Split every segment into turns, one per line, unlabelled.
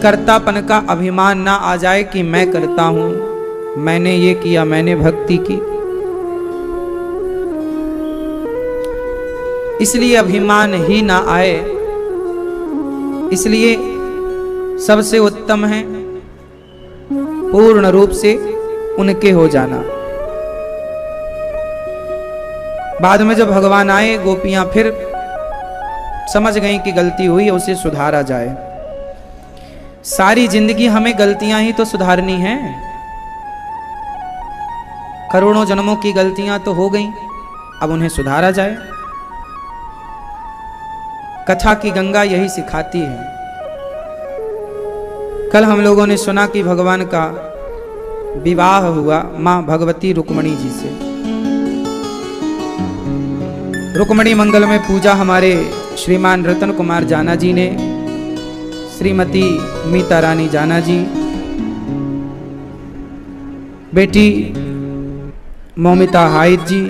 कर्तापन का अभिमान ना आ जाए कि मैं करता हूं, मैंने ये किया, मैंने भक्ति की। इसलिए अभिमान ही ना आए, इसलिए सबसे उत्तम है पूर्ण रूप से उनके हो जाना। बाद में जब भगवान आए, गोपियां फिर समझ गई कि गलती हुई, उसे सुधारा जाए। सारी जिंदगी हमें गलतियां ही तो सुधारनी हैं। करोड़ों जन्मों की गलतियां तो हो गई, अब उन्हें सुधारा जाए। कथा की गंगा यही सिखाती है। कल हम लोगों ने सुना कि भगवान का विवाह हुआ मां भगवती रुक्मणी जी से। रुक्मणी मंगल में पूजा हमारे श्रीमान रतन कुमार जाना जी ने, श्रीमती मीता रानी जाना जी, बेटी मोमिता हाइद जी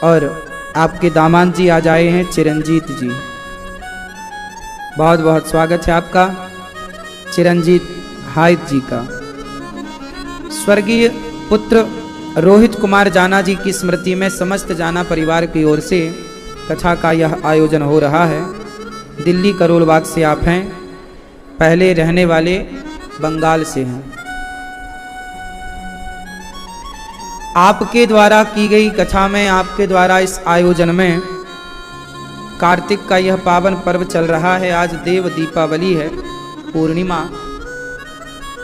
और आपके दामाद जी आज आए हैं चिरंजीत जी। बहुत बहुत स्वागत है आपका चिरंजीत हाइद जी का। स्वर्गीय पुत्र रोहित कुमार जाना जी की स्मृति में समस्त जाना परिवार की ओर से कथा का यह आयोजन हो रहा है। दिल्ली करोल बाग से आप हैं, पहले रहने वाले बंगाल से हैं। आपके द्वारा की गई कथा में, आपके द्वारा इस आयोजन में कार्तिक का यह पावन पर्व चल रहा है। आज देव दीपावली है, पूर्णिमा।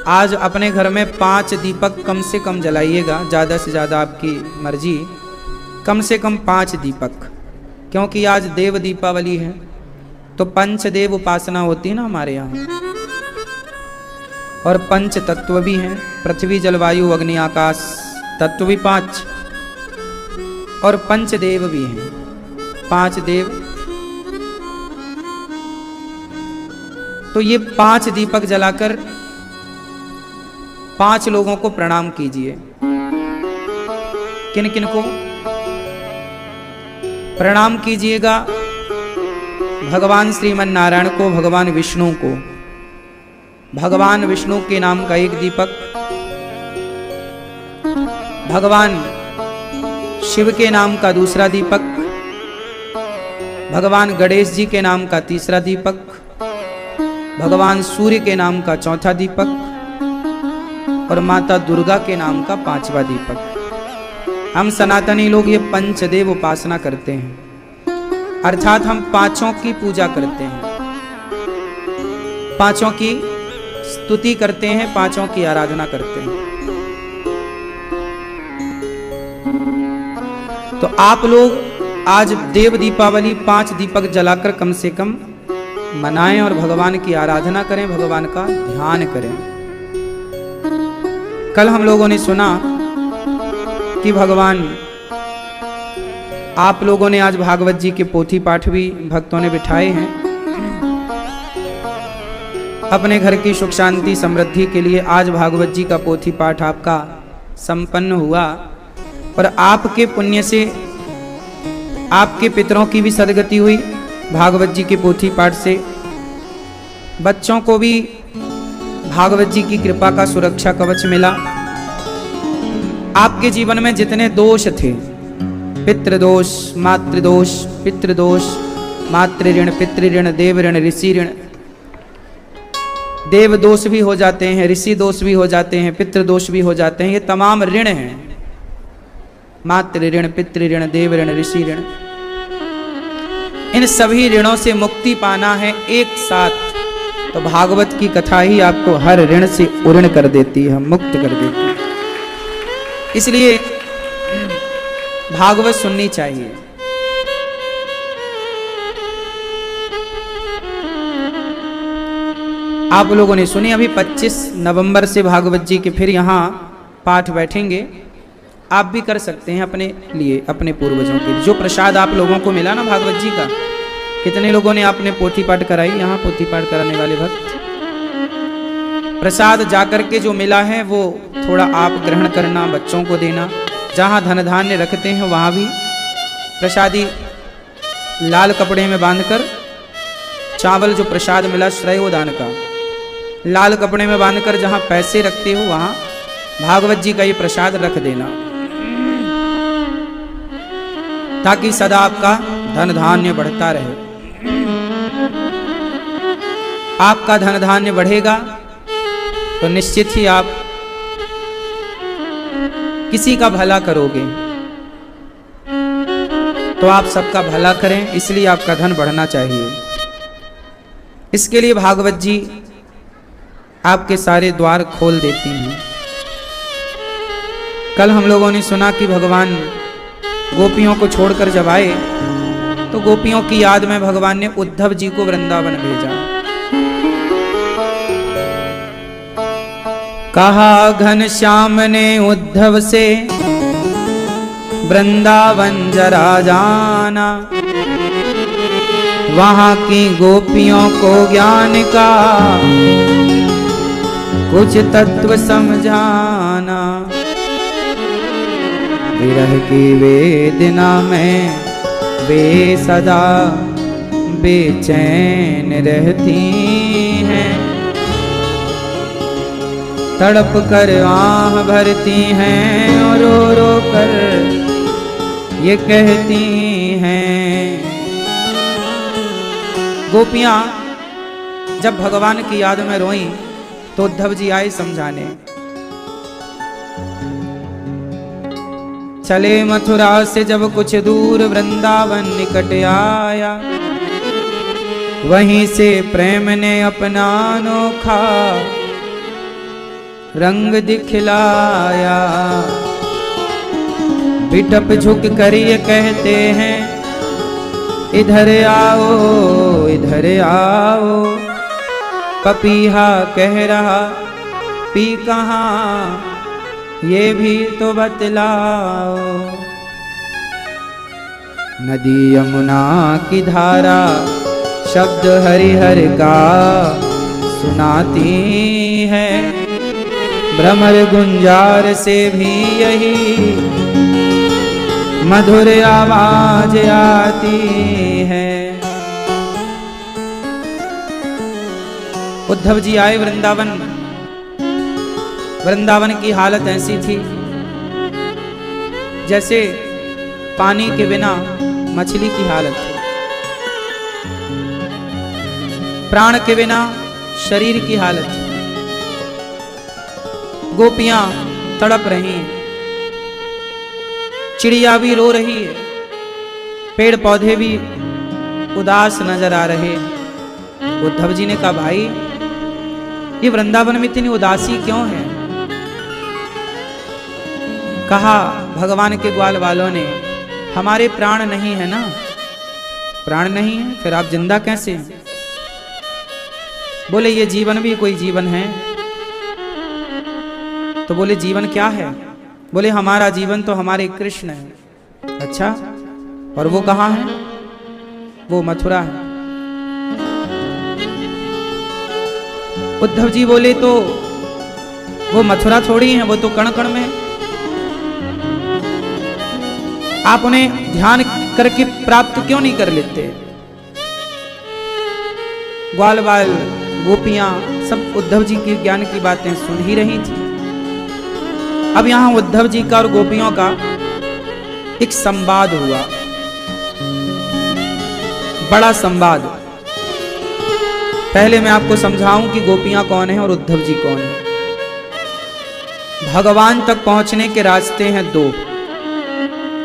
आज अपने घर में 5 दीपक कम से कम जलाइएगा, ज़्यादा से ज़्यादा आपकी मर्जी, कम से कम 5 दीपक, क्योंकि आज देव दीपावली है। तो पंचदेव उपासना होती है ना हमारे यहाँ, और पंच तत्व भी हैं, पृथ्वी जल वायु अग्नि आकाश, तत्व भी 5, और पंचदेव भी हैं, 5 देव। तो ये 5 दीपक जलाकर 5 लोगों को प्रणाम कीजिए। किन किन को प्रणाम कीजिएगा? भगवान श्रीमन नारायण को, भगवान विष्णु को, भगवान विष्णु के नाम का 1 दीपक, भगवान शिव के नाम का 2रा दीपक, भगवान गणेश जी के नाम का 3रा दीपक, भगवान सूर्य के नाम का 4था दीपक, और माता दुर्गा के नाम का 5वां दीपक। हम सनातनी लोग ये पंचदेव उपासना करते हैं, अर्थात हम 5 की पूजा करते हैं, 5 की स्तुति करते हैं, 5 की आराधना करते हैं। तो आप लोग आज देव दीपावली 5 दीपक जलाकर कम से कम मनाएं और भगवान की आराधना करें, भगवान का ध्यान करें। कल हम लोगों ने सुना कि भगवान, आप लोगों ने आज भागवत जी के पोथी पाठ भी भक्तों ने बिठाए हैं। अपने घर की सुख शांति समृद्धि के लिए आज भागवत जी का पोथी पाठ आपका संपन्न हुआ, और आपके पुण्य से आपके पितरों की भी सदगति हुई। भागवत जी के पोथी पाठ से बच्चों को भी भागवत जी की कृपा का सुरक्षा कवच मिला। आपके जीवन में जितने दोष थे, पितृदोष, मातृदोष, पितृदोष, मातृ ऋण, पितृ ऋण, देव ऋण, ऋषि ऋण, देव दोष भी हो जाते हैं, ऋषि दोष भी हो जाते हैं, पितृ दोष भी हो जाते हैं। ये तमाम ऋण हैं, मातृ ऋण, पितृ ऋण, देव ऋण, ऋषि ऋण। इन सभी ऋणों से मुक्ति पाना है एक साथ, तो भागवत की कथा ही आपको हर ऋण से उऋण कर देती है, मुक्त कर देती है। इसलिए भागवत सुननी चाहिए। आप लोगों ने सुनी, अभी 25 नवंबर से भागवत जी के फिर यहाँ पाठ बैठेंगे। आप भी कर सकते हैं अपने लिए, अपने पूर्वजों के लिए। जो प्रसाद आप लोगों को मिला ना भागवत जी का, कितने लोगों ने आपने पोथी पाठ कराई? यहाँ पोथी पाठ कराने वाले भक्त, प्रसाद जाकर के जो मिला है वो थोड़ा आप ग्रहण करना, बच्चों को देना। जहाँ धन धान्य रखते हैं वहाँ भी प्रसादी लाल कपड़े में बांधकर, चावल जो प्रसाद मिला श्रेयोदान का लाल कपड़े में बांधकर जहां पैसे रखते हो वहां भागवत जी का ये प्रसाद रख देना, ताकि सदा आपका धन धान्य बढ़ता रहे। आपका धन धान्य बढ़ेगा तो निश्चित ही आप किसी का भला करोगे, तो आप सबका भला करें, इसलिए आपका धन बढ़ना चाहिए। इसके लिए भागवत जी आपके सारे द्वार खोल देती हैं। कल हम लोगों ने सुना कि भगवान गोपियों को छोड़कर जब आए तो गोपियों की याद में भगवान ने उद्धव जी को वृंदावन भेजा। कहा घनश्याम ने उद्धव से वृंदावन जरा जाना, वहां की गोपियों को ज्ञान का कुछ तत्व समझाना। विरह की वेदना में वे सदा बेचैन रहती हैं, तड़प कर आह भरती हैं और रो रो कर ये कहती हैं। गोपियां जब भगवान की याद में रोईं तो उद्धव जी आए समझाने। चले मथुरा से जब कुछ दूर वृंदावन निकट आया, वहीं से प्रेम ने अपना अनोखा रंग दिखलाया। बिटप झुक कर ये कहते हैं इधर आओ इधर आओ, पपीहा कह रहा पी कहाँ ये भी तो बतलाओ। नदी यमुना की धारा शब्द हरिहर का सुनाती है, भ्रमर गुंजार से भी यही मधुर आवाज आती है। उद्धव जी आए वृंदावन। वृंदावन की हालत ऐसी थी जैसे पानी के बिना मछली की हालत थी, प्राण के बिना शरीर की हालत थी। गोपियां तड़प रही हैं, चिड़िया भी रो रही है, पेड़ पौधे भी उदास नजर आ रहे हैं। उद्धव जी ने कहा भाई ये वृंदावन में इतनी उदासी क्यों है? कहा भगवान के ग्वाल वालों ने हमारे प्राण नहीं है ना, प्राण नहीं है फिर आप जिंदा कैसे हैं? बोले ये जीवन भी कोई जीवन है। तो बोले जीवन क्या है? बोले हमारा जीवन तो हमारे कृष्ण है। अच्छा और वो कहाँ है? वो मथुरा है। उद्धव जी बोले तो वो मथुरा थोड़ी है, वो तो कण कण में है। आप उन्हें ध्यान करके प्राप्त क्यों नहीं कर लेते? ग्वाल बाल गोपियां सब उद्धव जी के ज्ञान की बातें सुन ही रही थी। अब यहां उद्धव जी का और गोपियों का एक संवाद हुआ, बड़ा संवाद। पहले मैं आपको समझाऊं कि गोपियां कौन है और उद्धव जी कौन है। भगवान तक पहुंचने के रास्ते हैं दो,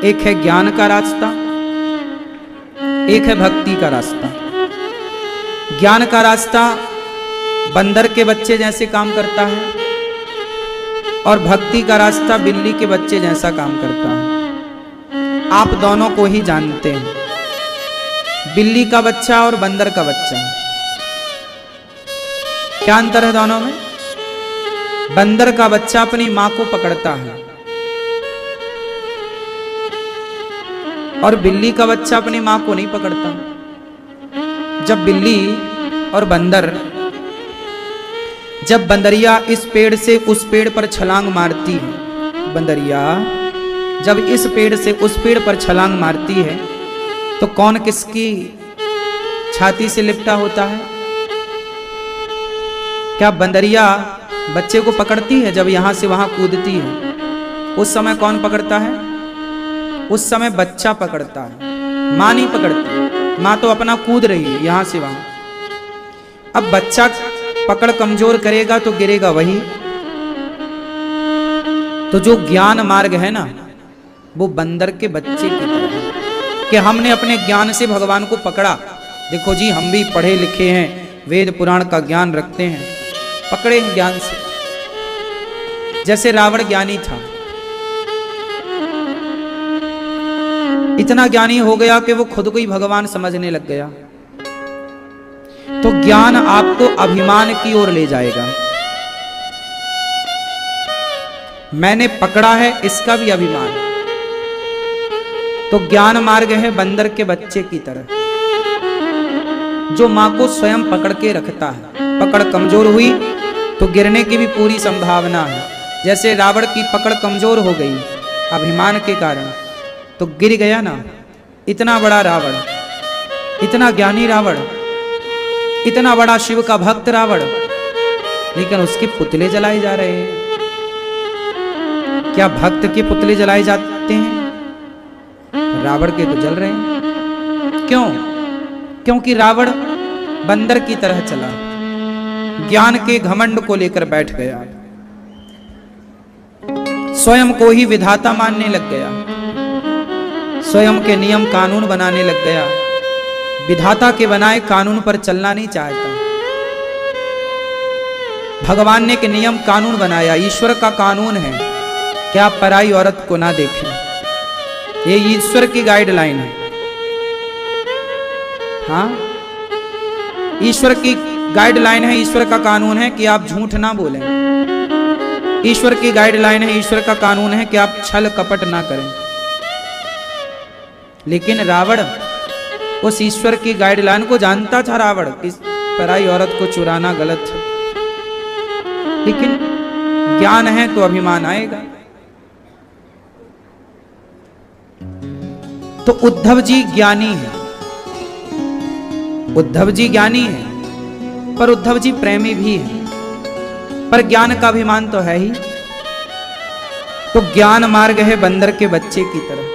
एक है ज्ञान का रास्ता, एक है भक्ति का रास्ता। ज्ञान का रास्ता बंदर के बच्चे जैसे काम करता है और भक्ति का रास्ता बिल्ली के बच्चे जैसा काम करता है। आप दोनों को ही जानते हैं, बिल्ली का बच्चा और बंदर का बच्चा। क्या अंतर है दोनों में? बंदर का बच्चा अपनी मां को पकड़ता है और बिल्ली का बच्चा अपनी मां को नहीं पकड़ता। जब बिल्ली और बंदर, जब बंदरिया इस पेड़ से उस पेड़ पर छलांग मारती है, बंदरिया जब इस पेड़ से उस पेड़ पर छलांग मारती है तो कौन किसकी छाती से लिपटा होता है? क्या बंदरिया बच्चे को पकड़ती है जब यहां से वहां कूदती है? उस समय कौन पकड़ता है? उस समय बच्चा पकड़ता है, मां नहीं पकड़ती। मां तो अपना कूद रही है यहां से वहां। अब बच्चा पकड़ कमजोर करेगा तो गिरेगा वही। तो जो ज्ञान मार्ग है ना, वो बंदर के बच्चे की तरह है कि हमने अपने ज्ञान से भगवान को पकड़ा। देखो जी, हम भी पढ़े लिखे हैं, वेद पुराण का ज्ञान रखते हैं, पकड़े हैं ज्ञान से। जैसे रावण ज्ञानी था, इतना ज्ञानी हो गया कि वो खुद को ही भगवान समझने लग गया। तो ज्ञान आपको अभिमान की ओर ले जाएगा। मैंने पकड़ा है, इसका भी अभिमान। तो ज्ञान मार्ग है बंदर के बच्चे की तरह, जो मां को स्वयं पकड़ के रखता है। पकड़ कमजोर हुई तो गिरने की भी पूरी संभावना है। जैसे रावण की पकड़ कमजोर हो गई अभिमान के कारण, तो गिर गया ना। इतना बड़ा रावण, इतना ज्ञानी रावण, इतना बड़ा शिव का भक्त रावण, लेकिन उसके पुतले जलाए जा रहे हैं। क्या भक्त के पुतले जलाए जाते हैं? रावण के तो जल रहे हैं। क्यों? क्योंकि रावण बंदर की तरह चला, ज्ञान के घमंड को लेकर बैठ गया, स्वयं को ही विधाता मानने लग गया, स्वयं के नियम कानून बनाने लग गया। विधाता के बनाए कानून पर चलना नहीं चाहता। भगवान ने के नियम कानून बनाया, ईश्वर का कानून है कि आप पराई औरत को ना देखें। ये ईश्वर की गाइडलाइन है। हाँ, ईश्वर की गाइडलाइन है, ईश्वर का कानून है कि आप झूठ ना बोलें। ईश्वर की गाइडलाइन है, ईश्वर का कानून है कि आप छल कपट ना करें। लेकिन रावण उस ईश्वर की गाइडलाइन को जानता था। रावण कि पराई औरत को चुराना गलत है, लेकिन ज्ञान है तो अभिमान आएगा। तो उद्धव जी ज्ञानी है, उद्धव जी ज्ञानी है, पर उद्धव जी प्रेमी भी है, पर ज्ञान का अभिमान तो है ही। तो ज्ञान मार्ग है बंदर के बच्चे की तरह,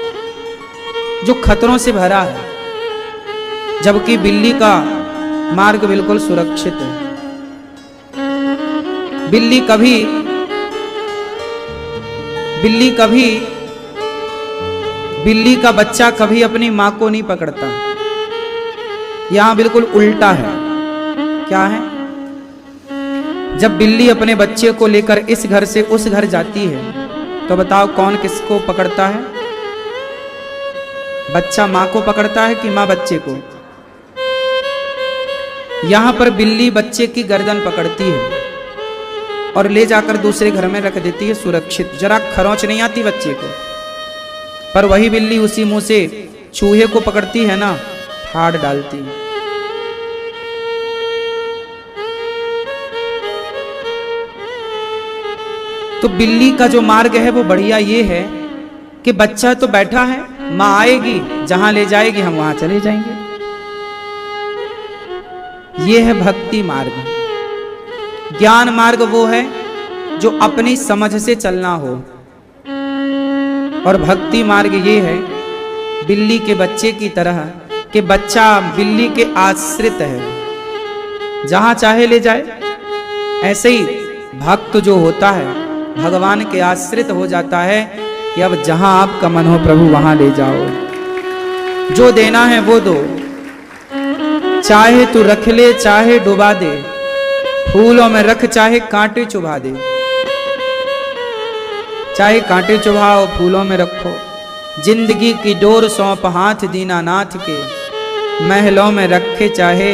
जो खतरों से भरा है, जबकि बिल्ली का मार्ग बिल्कुल सुरक्षित है। बिल्ली का बच्चा कभी अपनी मां को नहीं पकड़ता। यहां बिल्कुल उल्टा है। क्या है? जब बिल्ली अपने बच्चे को लेकर इस घर से उस घर जाती है, तो बताओ कौन किसको पकड़ता है? बच्चा मां को पकड़ता है कि मां बच्चे को? यहां पर बिल्ली बच्चे की गर्दन पकड़ती है और ले जाकर दूसरे घर में रख देती है सुरक्षित। जरा खरोंच नहीं आती बच्चे को, पर वही बिल्ली उसी मुंह से चूहे को पकड़ती है ना, फाड़ डालती है। तो बिल्ली का जो मार्ग है वो बढ़िया ये है कि बच्चा तो बैठा है, मां आएगी, जहां ले जाएगी हम वहां चले जाएंगे। ये है भक्ति मार्ग। ज्ञान मार्ग वो है जो अपनी समझ से चलना हो, और भक्ति मार्ग ये है बिल्ली के बच्चे की तरह कि बच्चा बिल्ली के आश्रित है, जहां चाहे ले जाए। ऐसे ही भक्त जो होता है भगवान के आश्रित हो जाता है कि अब जहां आपका मन हो प्रभु वहां ले जाओ, जो देना है वो दो, चाहे तू रख ले चाहे डुबा दे, फूलों में रख चाहे कांटे चुभा दे। चाहे कांटे चुभाओ फूलों में रखो, जिंदगी की डोर सौंप हाथ दीनानाथ के, महलों में रखे चाहे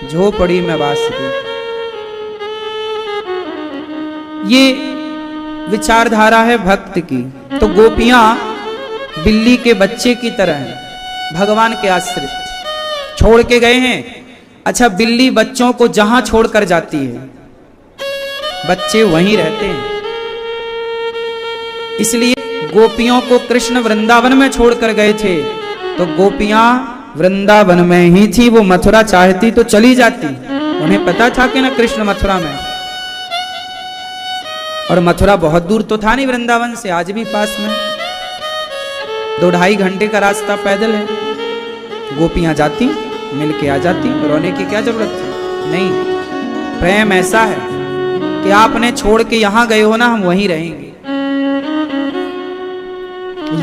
झोपड़ी में वास दे। ये विचारधारा है भक्त की। तो गोपियां बिल्ली के बच्चे की तरह हैं, भगवान के आश्रित, छोड़ के गए हैं। अच्छा, बिल्ली बच्चों को जहां छोड़कर जाती है बच्चे वहीं रहते हैं। इसलिए गोपियों को कृष्ण वृंदावन में छोड़कर गए थे, तो गोपियां वृंदावन में ही थी। वो मथुरा चाहती तो चली जाती, उन्हें पता था कि ना कृष्ण मथुरा में, और मथुरा बहुत दूर तो था नहीं वृंदावन से, आज भी पास में 2-2.5 घंटे का रास्ता पैदल है। गोपियां जाती मिल के आ जाती, रोने की क्या जरूरत थी? नहीं, प्रेम ऐसा है कि आपने छोड़ के यहां गए हो ना, हम वहीं रहेंगे।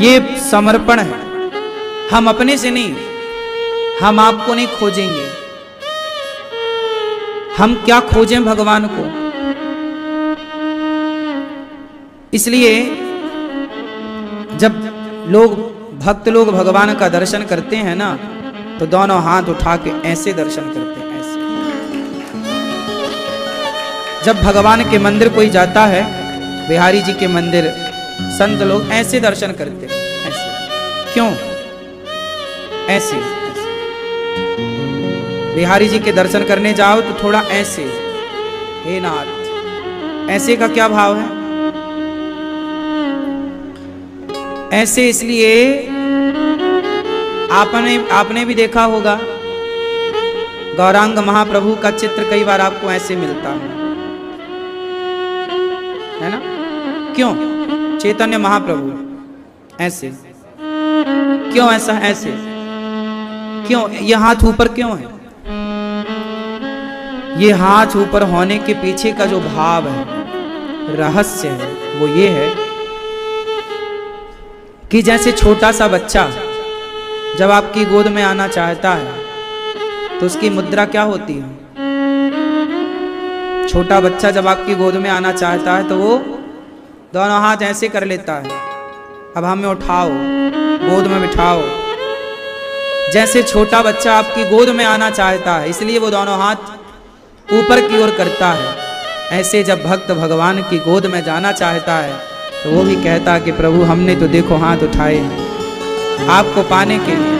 ये समर्पण है। हम अपने से नहीं, हम आपको नहीं खोजेंगे। हम क्या खोजें भगवान को? इसलिए जब लोग भक्त लोग भगवान का दर्शन करते हैं ना, तो दोनों हाथ उठा के ऐसे दर्शन करते हैं, ऐसे। जब भगवान के मंदिर कोई जाता है, बिहारी जी के मंदिर, संत लोग ऐसे दर्शन करते हैं, ऐसे। क्यों? ऐसे, ऐसे। बिहारी जी के दर्शन करने जाओ तो थोड़ा ऐसे, हे नाथ। ऐसे का क्या भाव है? ऐसे इसलिए आपने भी देखा होगा, गौरांग महाप्रभु का चित्र कई बार आपको ऐसे मिलता है ना? क्यों? चैतन्य महाप्रभु ऐसे क्यों? ऐसा ऐसे क्यों? ये हाथ ऊपर क्यों है? ये हाथ ऊपर होने के पीछे का जो भाव है, रहस्य है, वो ये है कि जैसे छोटा सा बच्चा जब आपकी गोद में आना चाहता है तो उसकी मुद्रा क्या होती है? छोटा बच्चा जब आपकी गोद में आना चाहता है तो वो दोनों हाथ ऐसे कर लेता है, अब हमें उठाओ, गोद में बिठाओ। जैसे छोटा बच्चा आपकी गोद में आना चाहता है, इसलिए वो दोनों हाथ ऊपर की ओर करता है। ऐसे जब भक्त भगवान की गोद में जाना चाहता है तो वो भी कहता है कि प्रभु हमने तो देखो हाथ उठाए हैं आपको पाने के लिए,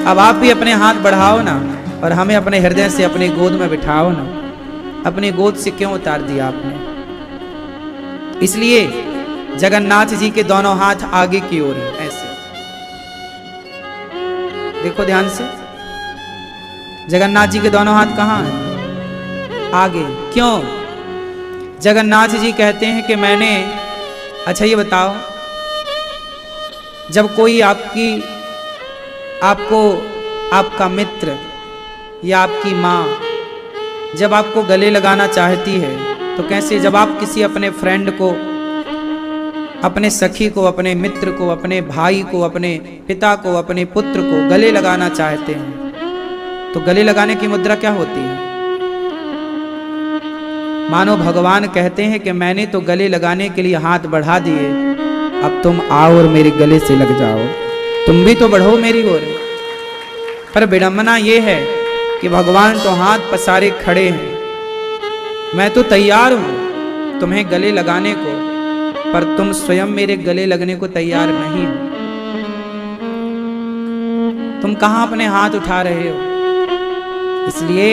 अब आप भी अपने हाथ बढ़ाओ ना और हमें अपने हृदय से अपनी गोद में बिठाओ ना। अपनी गोद से क्यों उतार दिया आपने? इसलिए जगन्नाथ जी के दोनों हाथ आगे की ओर है, ऐसे। देखो ध्यान से, जगन्नाथ जी के दोनों हाथ कहाँ हैं? आगे। क्यों? जगन्नाथ जी कहते हैं कि मैंने, अच्छा ये बताओ, जब कोई आपका मित्र या आपकी माँ जब आपको गले लगाना चाहती है तो कैसे? जब आप किसी अपने फ्रेंड को, अपने सखी को, अपने मित्र को, अपने भाई को, अपने पिता को, अपने पुत्र को गले लगाना चाहते हैं तो गले लगाने की मुद्रा क्या होती है? मानो भगवान कहते हैं कि मैंने तो गले लगाने के लिए हाथ बढ़ा दिए, अब तुम आओ और मेरे गले से लग जाओ, तुम भी तो बढ़ो मेरी ओर। पर विडंबना ये है कि भगवान तो हाथ पसारे खड़े हैं, मैं तो तैयार हूं तुम्हें गले लगाने को, पर तुम स्वयं मेरे गले लगने को तैयार नहीं हो। तुम कहां अपने हाथ उठा रहे हो? इसलिए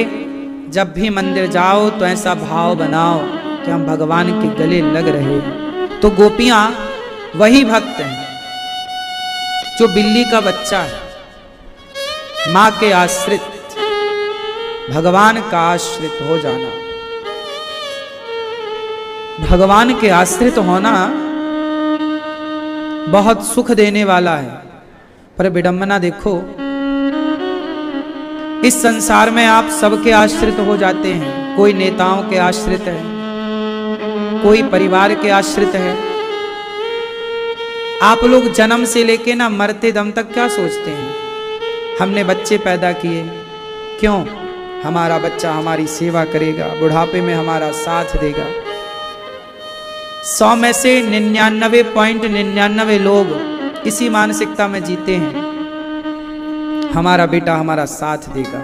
जब भी मंदिर जाओ तो ऐसा भाव बनाओ कि हम भगवान के गले लग रहे हैं। तो गोपियां वही भक्त हैं जो बिल्ली का बच्चा है, मां के आश्रित, भगवान का आश्रित हो जाना। भगवान के आश्रित होना बहुत सुख देने वाला है। पर विडंबना देखो, इस संसार में आप सबके आश्रित हो जाते हैं। कोई नेताओं के आश्रित है, कोई परिवार के आश्रित है। आप लोग जन्म से लेके ना मरते दम तक क्या सोचते हैं? हमने बच्चे पैदा किए, क्यों? हमारा बच्चा हमारी सेवा करेगा, बुढ़ापे में हमारा साथ देगा। 100 में से 99.99 लोग इसी मानसिकता में जीते हैं, हमारा बेटा हमारा साथ देगा।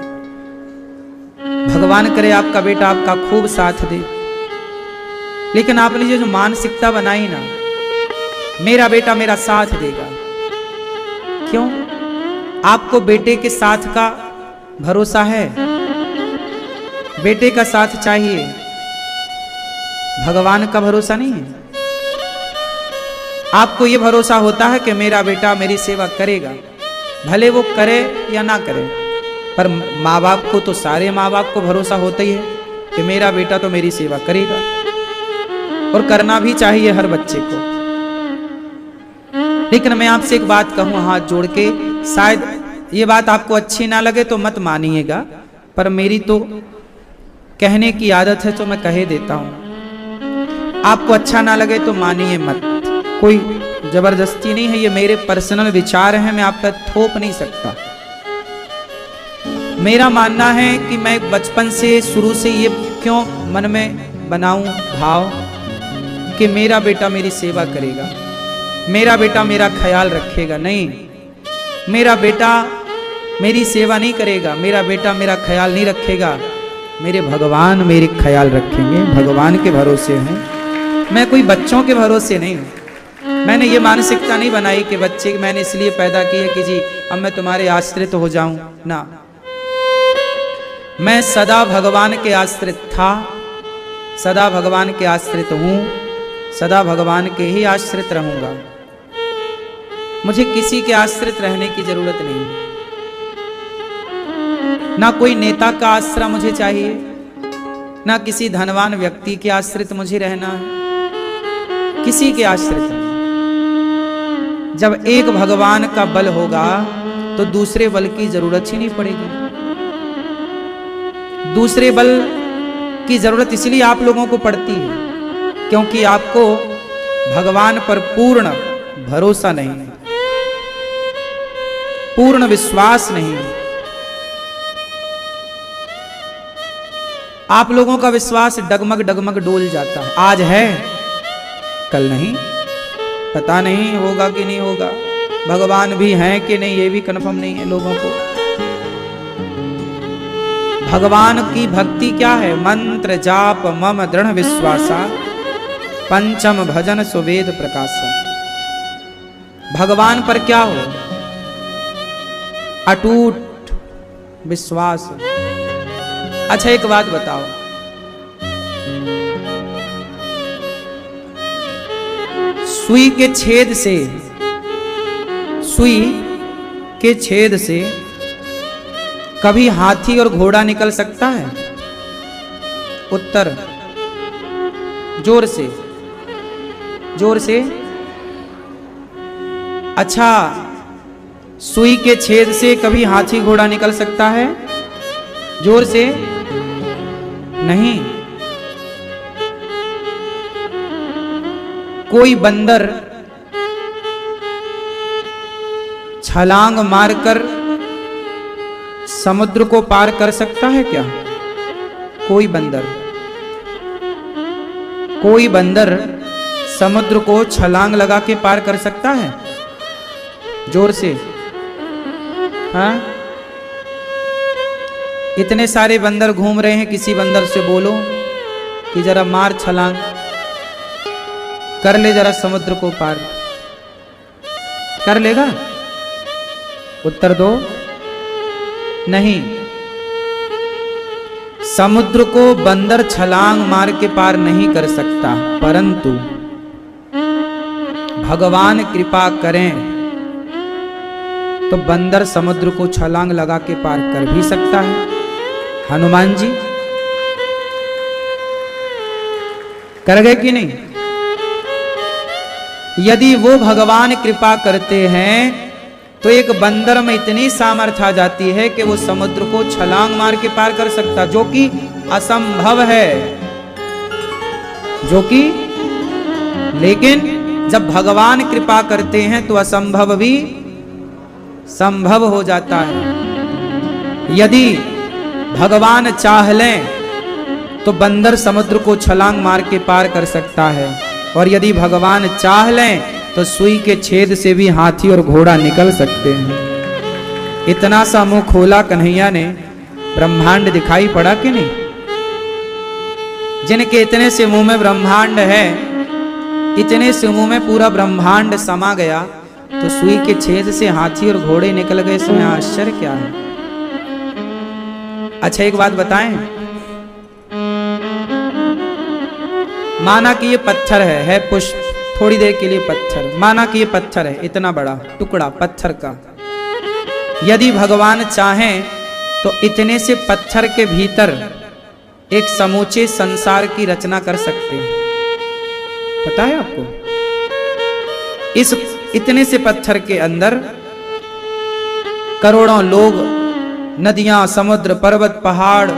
भगवान करे आपका बेटा आपका खूब साथ दे, लेकिन आपने जो मानसिकता बनाई ना, मेरा बेटा मेरा साथ देगा, क्यों? आपको बेटे के साथ का भरोसा है? बेटे का साथ चाहिए, भगवान का भरोसा नहीं है। आपको यह भरोसा होता है कि मेरा बेटा मेरी सेवा करेगा, भले वो करे या ना करे। पर माँ बाप को तो, सारे माँ बाप को भरोसा होता ही है कि मेरा बेटा तो मेरी सेवा करेगा। और करना भी चाहिए हर बच्चे को। लेकिन मैं आपसे एक बात कहूं हाथ जोड़ के, शायद ये बात आपको अच्छी ना लगे तो मत मानिएगा, पर मेरी तो कहने की आदत है तो मैं कहे देता हूं। आपको अच्छा ना लगे तो मानिए मत, कोई जबरदस्ती नहीं है, ये मेरे पर्सनल विचार हैं, मैं आप पर थोप नहीं सकता। मेरा मानना है कि मैं बचपन से शुरू से ये क्यों मन में बनाऊं भाव कि मेरा बेटा मेरी सेवा करेगा, मेरा बेटा मेरा ख्याल रखेगा। नहीं, मेरा बेटा मेरी सेवा नहीं करेगा, मेरा बेटा मेरा ख्याल नहीं रखेगा, मेरे भगवान मेरे ख्याल रखेंगे। भगवान के भरोसे हूं मैं, कोई बच्चों के भरोसे नहीं हूं। मैंने ये मानसिकता नहीं बनाई कि बच्चे मैंने इसलिए पैदा किए कि जी अब मैं तुम्हारे आश्रित हो जाऊं ना। मैं सदा भगवान के आश्रित था, सदा भगवान के आश्रित हूं, सदा भगवान के ही आश्रित रहूंगा। मुझे किसी के आश्रित रहने की जरूरत नहीं, ना कोई नेता का आश्रय मुझे चाहिए, ना किसी धनवान व्यक्ति के आश्रित मुझे रहना है, किसी के आश्रित नहीं। जब एक भगवान का बल होगा तो दूसरे बल की जरूरत ही नहीं पड़ेगी। दूसरे बल की जरूरत इसलिए आप लोगों को पड़ती है क्योंकि आपको भगवान पर पूर्ण भरोसा नहीं, पूर्ण विश्वास नहीं। आप लोगों का विश्वास डगमग डगमग डोल जाता है, आज है कल नहीं, पता नहीं होगा कि नहीं होगा, भगवान भी हैं कि नहीं ये भी कन्फर्म नहीं है लोगों को। भगवान की भक्ति क्या है? मंत्र जाप मम दृढ़ विश्वासा, पंचम भजन सुवेद प्रकाशा। भगवान पर क्या हो? अटूट विश्वास। अच्छा एक बात बताओ, सुई के छेद से, सुई के छेद से कभी हाथी और घोड़ा निकल सकता है? उत्तर, जोर से, जोर से। अच्छा, सुई के छेद से कभी हाथी घोड़ा निकल सकता है? जोर से। नहीं। कोई बंदर छलांग मारकर समुद्र को पार कर सकता है क्या? कोई बंदर, कोई बंदर समुद्र को छलांग लगा के पार कर सकता है? जोर से। हाँ, इतने सारे बंदर घूम रहे हैं, किसी बंदर से बोलो कि जरा मार छलांग, कर ले जरा समुद्र को पार, कर लेगा? उत्तर दो। नहीं, समुद्र को बंदर छलांग मार के पार नहीं कर सकता, परंतु भगवान कृपा करें तो बंदर समुद्र को छलांग लगा के पार कर भी सकता है। हनुमान जी कर गए कि नहीं? यदि वो भगवान कृपा करते हैं तो एक बंदर में इतनी सामर्थ्य आ जाती है कि वो समुद्र को छलांग मार के पार कर सकता, जो कि असंभव है, जो कि। लेकिन जब भगवान कृपा करते हैं तो असंभव भी संभव हो जाता है। यदि भगवान चाह लें तो बंदर समुद्र को छलांग मार के पार कर सकता है, और यदि भगवान चाह लें तो सुई के छेद से भी हाथी और घोड़ा निकल सकते हैं। इतना सा मुंह खोला कन्हैया ने, ब्रह्मांड दिखाई पड़ा कि नहीं? जिनके इतने से मुंह में ब्रह्मांड है, इतने से मुंह में पूरा ब्रह्मांड समा गया, तो सुई के छेद से हाथी और घोड़े निकल गए, इसमें आश्चर्य क्या है? अच्छा एक बात बताएं, माना कि ये पत्थर है पुष्प, थोड़ी देर के लिए पत्थर, माना कि ये पत्थर है, इतना बड़ा टुकड़ा पत्थर का, यदि भगवान चाहें तो इतने से पत्थर के भीतर एक समूचे संसार की रचना कर सकते हैं। पता है आपको? इस इतने से पत्थर के अंदर करोड़ों लोग, नदियां, समुद्र, पर्वत, पहाड़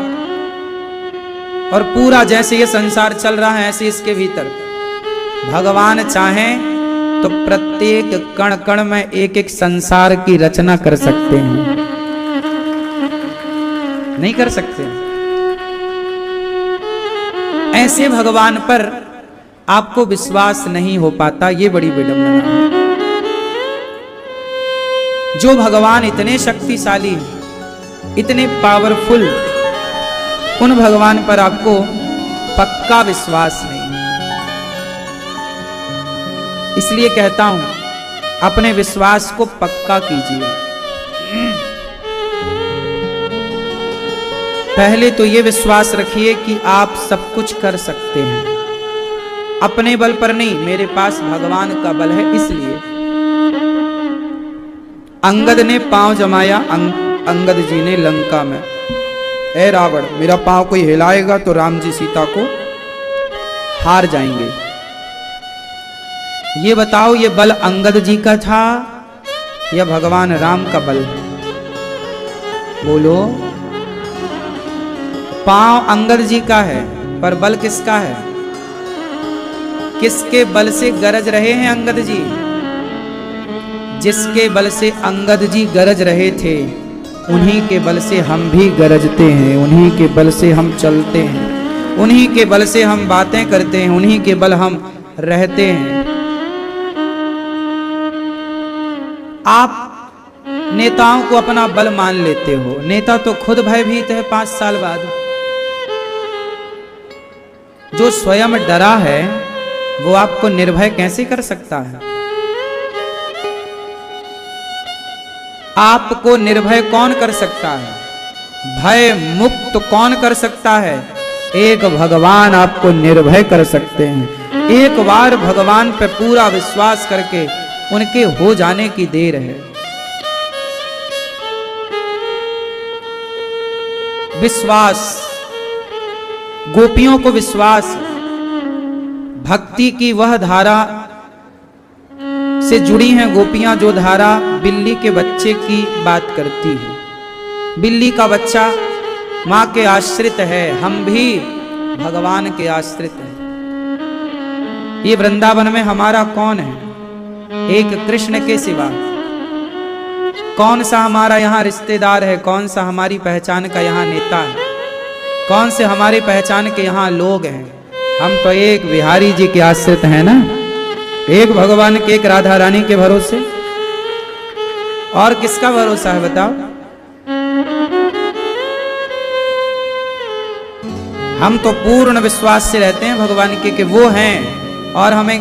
और पूरा जैसे ये संसार चल रहा है ऐसे इसके भीतर भगवान चाहें तो प्रत्येक कण कण में एक एक संसार की रचना कर सकते हैं। नहीं कर सकते? ऐसे भगवान पर आपको विश्वास नहीं हो पाता, ये बड़ी विडंबना है। जो भगवान इतने शक्तिशाली, इतने पावरफुल, उन भगवान पर आपको पक्का विश्वास नहीं। इसलिए कहता हूं अपने विश्वास को पक्का कीजिए। पहले तो ये विश्वास रखिए कि आप सब कुछ कर सकते हैं, अपने बल पर नहीं, मेरे पास भगवान का बल है। इसलिए अंगद ने पांव जमाया, अंगद जी ने लंका में, ए रावण मेरा पांव कोई हिलाएगा तो राम जी सीता को हार जाएंगे। ये बताओ ये बल अंगद जी का था या भगवान राम का बल? बोलो। पांव अंगद जी का है पर बल किसका है? किसके बल से गरज रहे हैं अंगद जी? जिसके बल से अंगद जी गरज रहे थे उन्हीं के बल से हम भी गरजते हैं, उन्हीं के बल से हम चलते हैं, उन्हीं के बल से हम बातें करते हैं, उन्हीं के बल हम रहते हैं। आप नेताओं को अपना बल मान लेते हो, नेता तो खुद भयभीत है 5 साल बाद। जो स्वयं डरा है वो आपको निर्भय कैसे कर सकता है? आपको निर्भय कौन कर सकता है? भय मुक्त कौन कर सकता है? एक भगवान आपको निर्भय कर सकते हैं। एक बार भगवान पे पूरा विश्वास करके उनके हो जाने की देर है। विश्वास, गोपियों को विश्वास, भक्ति की वह धारा से जुड़ी हैं गोपियां जो धारा बिल्ली के बच्चे की बात करती है। बिल्ली का बच्चा मां के आश्रित है, हम भी भगवान के आश्रित हैं। ये वृंदावन में हमारा कौन है? एक कृष्ण के सिवा कौन सा हमारा यहाँ रिश्तेदार है? कौन सा हमारी पहचान का यहाँ नेता है? कौन से हमारी पहचान के यहाँ लोग हैं? हम तो एक बिहारी जी के आश्रित हैं ना, एक भगवान के, एक राधा रानी के भरोसे। और किसका भरोसा है बताओ? हम तो पूर्ण विश्वास से रहते हैं भगवान के कि वो हैं और हमें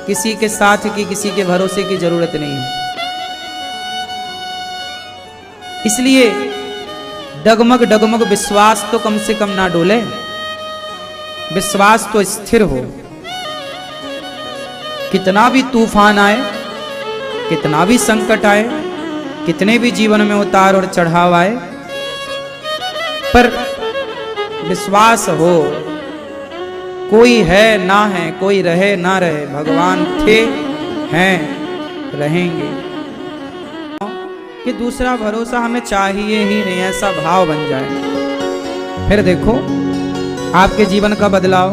किसी के साथ की, किसी के भरोसे की जरूरत नहीं है। इसलिए डगमग डगमग विश्वास तो कम से कम ना डोले, विश्वास तो स्थिर हो। कितना भी तूफान आए, कितना भी संकट आए, कितने भी जीवन में उतार और चढ़ाव आए, पर विश्वास हो। कोई है ना है, कोई रहे ना रहे, भगवान थे, हैं, रहेंगे। कि दूसरा भरोसा हमें चाहिए ही नहीं, ऐसा भाव बन जाए। फिर देखो आपके जीवन का बदलाव।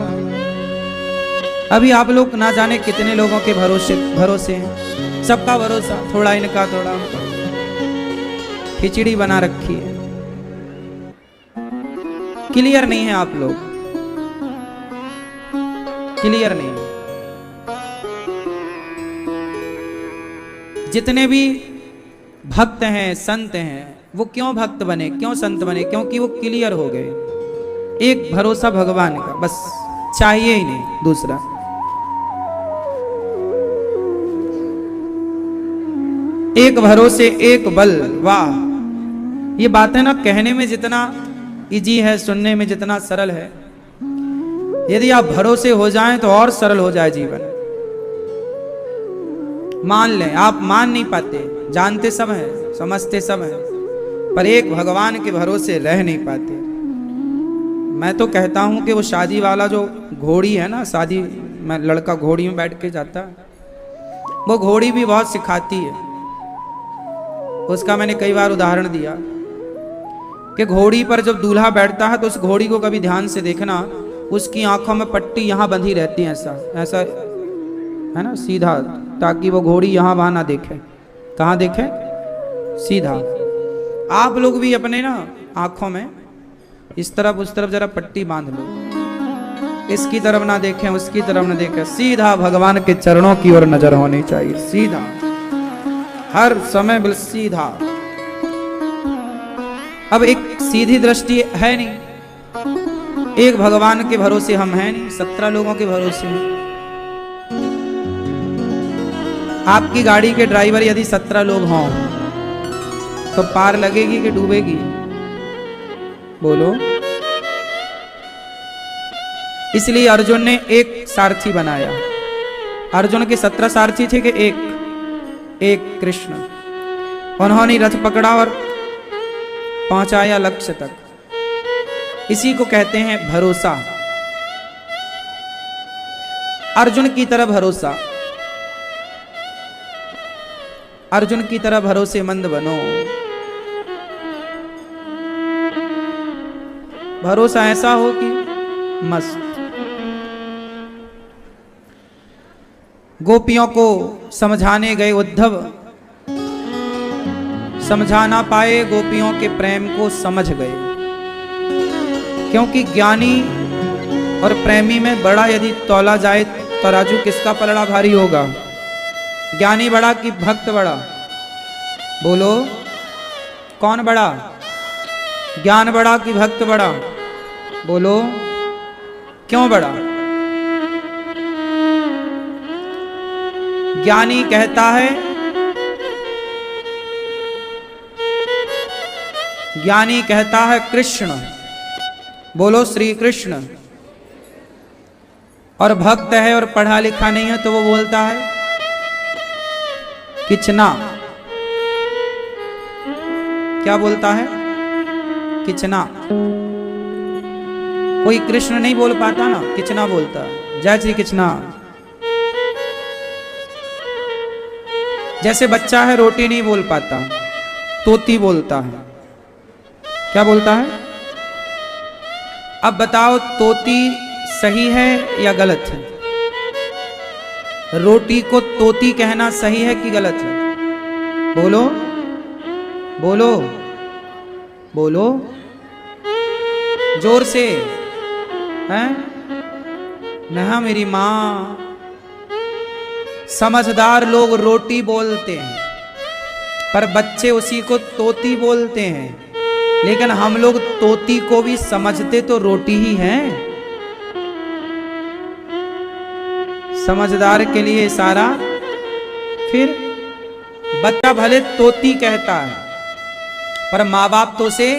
अभी आप लोग ना जाने कितने लोगों के भरोसे हैं, सबका भरोसा, थोड़ा इनका थोड़ा उनका, खिचड़ी बना रखी है। क्लियर नहीं है आप लोग, क्लियर नहीं। जितने भी भक्त हैं, संत हैं, वो क्यों भक्त बने, क्यों संत बने? क्योंकि वो क्लियर हो गए। एक भरोसा भगवान का, बस, चाहिए ही नहीं दूसरा। एक भरोसे एक बल, वाह! ये बातें ना कहने में जितना इजी है, सुनने में जितना सरल है, यदि आप भरोसे हो जाएं तो और सरल हो जाए जीवन। मान लें, आप मान नहीं पाते, जानते सब हैं, समझते सब हैं, पर एक भगवान के भरोसे रह नहीं पाते। मैं तो कहता हूं कि वो शादी वाला जो घोड़ी है ना, शादी मैं लड़का घोड़ी में बैठ के जाता, वो घोड़ी भी बहुत सिखाती है। उसका मैंने कई बार उदाहरण दिया कि घोड़ी पर जब दूल्हा बैठता है तो उस घोड़ी को कभी ध्यान से देखना, उसकी आंखों में पट्टी यहाँ बंधी रहती है, ऐसा ऐसा है ना, सीधा, ताकि वो घोड़ी यहाँ वहां ना देखे। कहाँ देखे? सीधा। आप लोग भी अपने ना आंखों में इस तरफ उस तरफ जरा पट्टी बांध लो, इसकी तरफ ना देखें उसकी तरफ ना देखें, सीधा भगवान के चरणों की ओर नजर होनी चाहिए, सीधा, हर समय बिल्कुल सीधा। अब एक सीधी दृष्टि है नहीं, एक भगवान के भरोसे हम हैं नहीं, 17 लोगों के भरोसे हैं। आपकी गाड़ी के ड्राइवर यदि 17 लोग हों तो पार लगेगी कि डूबेगी? बोलो। इसलिए अर्जुन ने एक सारथी बनाया। अर्जुन के 17 सारथी थे कि एक कृष्ण। उन्होंने रथ पकड़ा और पहुंचाया लक्ष्य तक। इसी को कहते हैं भरोसा। अर्जुन की तरह भरोसा, अर्जुन की तरह भरोसेमंद बनो। भरोसा ऐसा हो कि मस्त। गोपियों को समझाने गए उद्धव, समझा ना पाए, गोपियों के प्रेम को समझ गए। क्योंकि ज्ञानी और प्रेमी में बड़ा यदि तौला जाए तो राजू किसका पलड़ा भारी होगा? ज्ञानी बड़ा कि भक्त बड़ा? बोलो, कौन बड़ा? ज्ञान बड़ा कि भक्त बड़ा? बोलो, क्यों बड़ा? ज्ञानी कहता है, ज्ञानी कहता है कृष्ण, बोलो श्री कृष्ण। और भक्त है और पढ़ा लिखा नहीं है तो वो बोलता है किचना। क्या बोलता है? किचना। कोई कृष्ण नहीं बोल पाता ना, किचना बोलता है। जय श्री किचना। जैसे बच्चा है रोटी नहीं बोल पाता, तोती बोलता है। क्या बोलता है? अब बताओ, तोती सही है या गलत है? रोटी को तोती कहना सही है कि गलत है? बोलो बोलो बोलो, जोर से। हैं? नहा मेरी मां। समझदार लोग रोटी बोलते हैं, पर बच्चे उसी को तोती बोलते हैं। लेकिन हम लोग तोती को भी समझते तो रोटी ही हैं। समझदार के लिए इशारा। फिर बच्चा भले तोती कहता है, पर माँ बाप तो उसे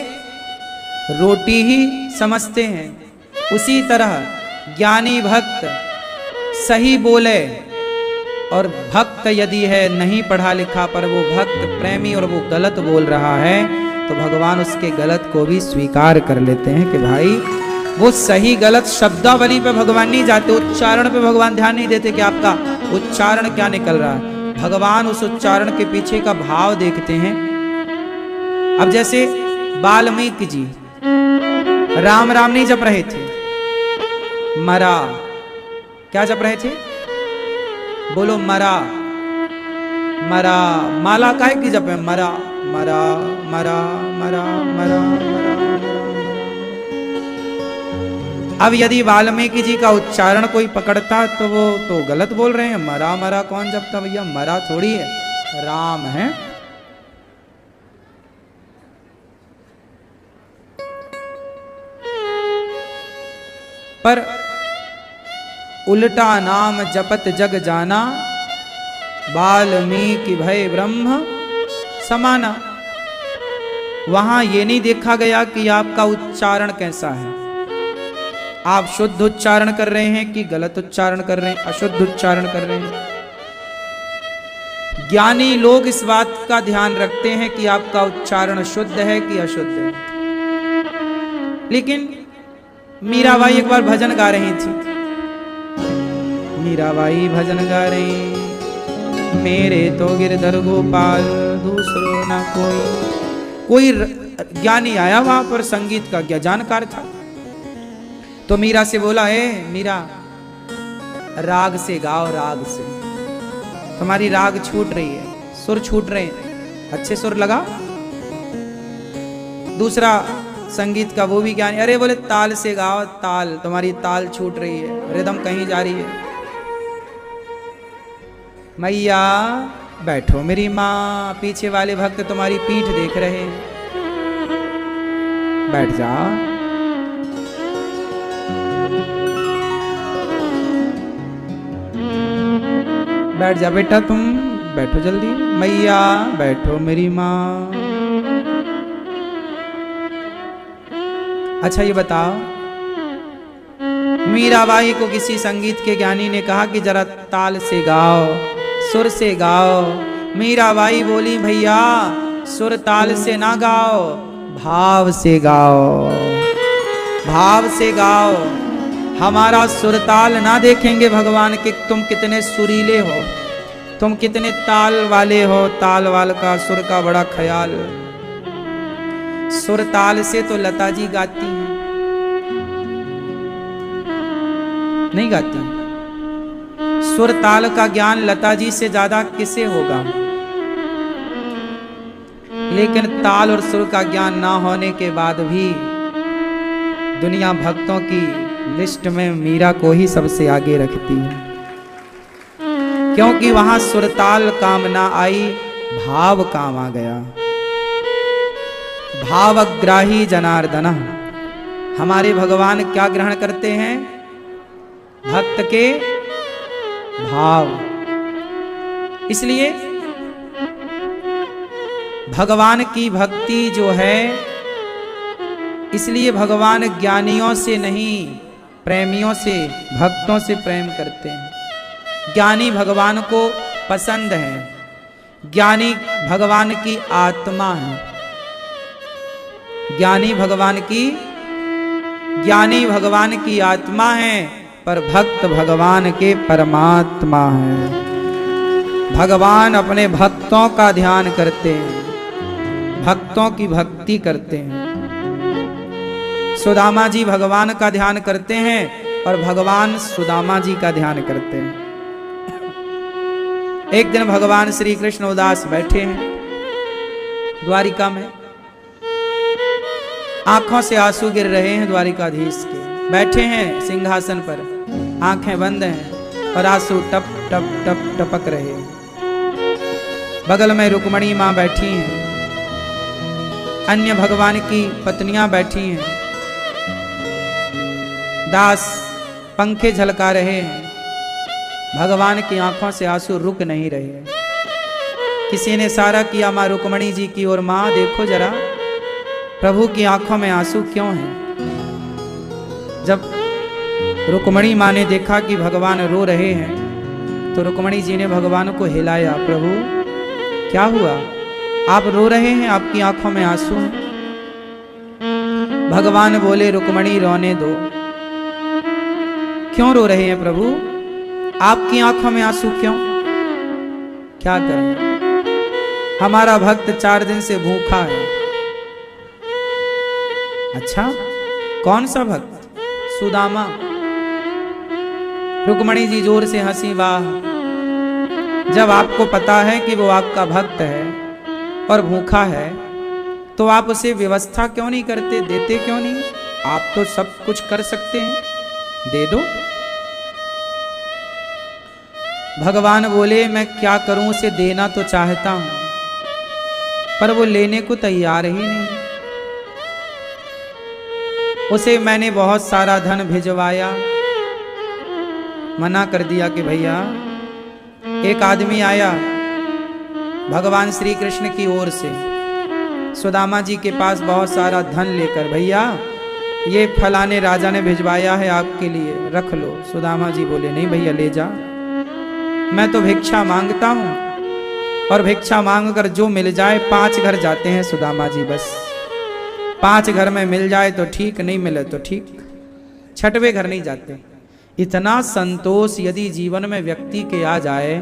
रोटी ही समझते हैं। उसी तरह ज्ञानी भक्त सही बोले, और भक्त यदि है नहीं पढ़ा लिखा पर वो भक्त प्रेमी और वो गलत बोल रहा है, तो भगवान उसके गलत को भी स्वीकार कर लेते हैं कि भाई वो सही गलत शब्दावली पे भगवान नहीं जाते, उच्चारण पे भगवान ध्यान नहीं देते कि आपका उच्चारण क्या निकल रहा है। भगवान उस उच्चारण के पीछे का भाव देखते हैं। अब जैसे वाल्मीकि जी राम राम नहीं जप रहे थे, मरा। क्या जप रहे थे? बोलो मरा। मरा। माला काहे की जप है? मरा मरा मरा मरा मरा मरा। अब यदि वाल्मीकि जी का उच्चारण कोई पकड़ता तो वो तो गलत बोल रहे हैं। मरा मरा कौन जपता भैया? मरा थोड़ी है, राम है। पर उल्टा नाम जपत जग जाना, वाल्मीकि भय ब्रह्म समाना। वहां ये नहीं देखा गया कि आपका उच्चारण कैसा है, आप शुद्ध उच्चारण कर रहे हैं कि गलत उच्चारण कर रहे हैं, अशुद्ध उच्चारण कर रहे हैं। ज्ञानी लोग इस बात का ध्यान रखते हैं कि आपका उच्चारण शुद्ध है कि अशुद्ध है। लेकिन मीराबाई एक बार भजन गा रही थी। मीराबाई भजन गा रही, मेरे तो गिरधर गोपाल दूसरो ना कोई ज्ञानी आया वहां पर, संगीत का क्या जानकार था। तो मीरा से बोला, है मीरा राग से गाओ, राग से, तुम्हारी राग छूट रही है, सुर छूट रहे हैं, अच्छे सुर लगा। दूसरा संगीत का वो भी ज्ञानी, अरे बोले ताल से गाओ, ताल, तुम्हारी ताल छूट रही है, रिदम कहीं जा रही है। मैया बैठो मेरी माँ, पीछे वाले भक्त तुम्हारी पीठ देख रहे हैं, बैठ जा। बैठ जा बेटा, तुम बैठो जल्दी। मैया बैठो मेरी माँ। अच्छा ये बताओ, मीराबाई को किसी संगीत के ज्ञानी ने कहा कि जरा ताल से गाओ, सुर से गाओ। मीराबाई बोली, भैया सुर ताल से ना गाओ, भाव से गाओ, भाव से गाओ। हमारा सुर ताल ना देखेंगे भगवान कि तुम कितने सुरीले हो, तुम कितने ताल वाले हो, ताल वाल का, सुर का बड़ा ख्याल। सुर ताल से तो लता जी गाती हैं, नहीं गाती। सुर ताल का ज्ञान लता जी से ज्यादा किसे होगा, लेकिन ताल और सुर का ज्ञान ना होने के बाद भी दुनिया भक्तों की लिस्ट में मीरा को ही सबसे आगे रखती है, क्योंकि वहां सुरताल काम ना आई, भाव काम आ गया। भावग्राही जनार्दन, हमारे भगवान क्या ग्रहण करते हैं, भक्त के भाव। इसलिए भगवान की भक्ति जो है, इसलिए भगवान ज्ञानियों से नहीं, प्रेमियों से, भक्तों से प्रेम करते हैं। ज्ञानी भगवान को पसंद है, ज्ञानी भगवान की आत्मा है, ज्ञानी भगवान की आत्मा है, पर भक्त भगवान के परमात्मा है। भगवान अपने भक्तों का ध्यान करते हैं, भक्तों की भक्ति करते हैं। सुदामा जी भगवान का ध्यान करते हैं और भगवान सुदामा जी का ध्यान करते हैं। एक दिन भगवान श्री कृष्ण उदास बैठे हैं द्वारिका में, आंखों से आंसू गिर रहे हैं द्वारिकाधीश के। बैठे हैं सिंहासन पर, आंखें बंद हैं और आंसू टप टप टप टपक रहे हैं। बगल में रुक्मणी मां बैठी हैं, अन्य भगवान की पत्नियां बैठी हैं, दास पंखे झलका रहे हैं। भगवान की आंखों से आंसू रुक नहीं रहे। किसी ने इशारा किया मां रुक्मणी जी की ओर, मां देखो जरा प्रभु की आंखों में आंसू क्यों हैं। जब रुक्मणी मां ने देखा कि भगवान रो रहे हैं, तो रुक्मणी जी ने भगवान को हिलाया, प्रभु क्या हुआ, आप रो रहे हैं, आपकी आंखों में आंसू हैं। भगवान बोले, रुक्मणी रोने दो। क्यों रो रहे हैं प्रभु, आपकी आंखों में आंसू क्यों, क्या करें, हमारा भक्त 4 दिन से भूखा है। अच्छा, कौन सा भक्त, सुदामा। रुक्मणी जी जोर से हंसी, वाह, जब आपको पता है कि वो आपका भक्त है और भूखा है, तो आप उसे व्यवस्था क्यों नहीं करते, देते क्यों नहीं, आप तो सब कुछ कर सकते हैं, दे दो। भगवान बोले, मैं क्या करूं, उसे देना तो चाहता हूं, पर वो लेने को तैयार ही नहीं। उसे मैंने बहुत सारा धन भिजवाया, मना कर दिया कि भैया। एक आदमी आया भगवान श्री कृष्ण की ओर से सुदामा जी के पास बहुत सारा धन लेकर, भैया ये फलाने राजा ने भिजवाया है आपके लिए, रख लो। सुदामा जी बोले, नहीं भैया ले जा, मैं तो भिक्षा मांगता हूं, और भिक्षा मांग कर जो मिल जाए, 5 घर जाते हैं सुदामा जी, बस 5 घर में मिल जाए तो ठीक, नहीं मिले तो ठीक, 6वें घर नहीं जाते। इतना संतोष यदि जीवन में व्यक्ति के आ जाए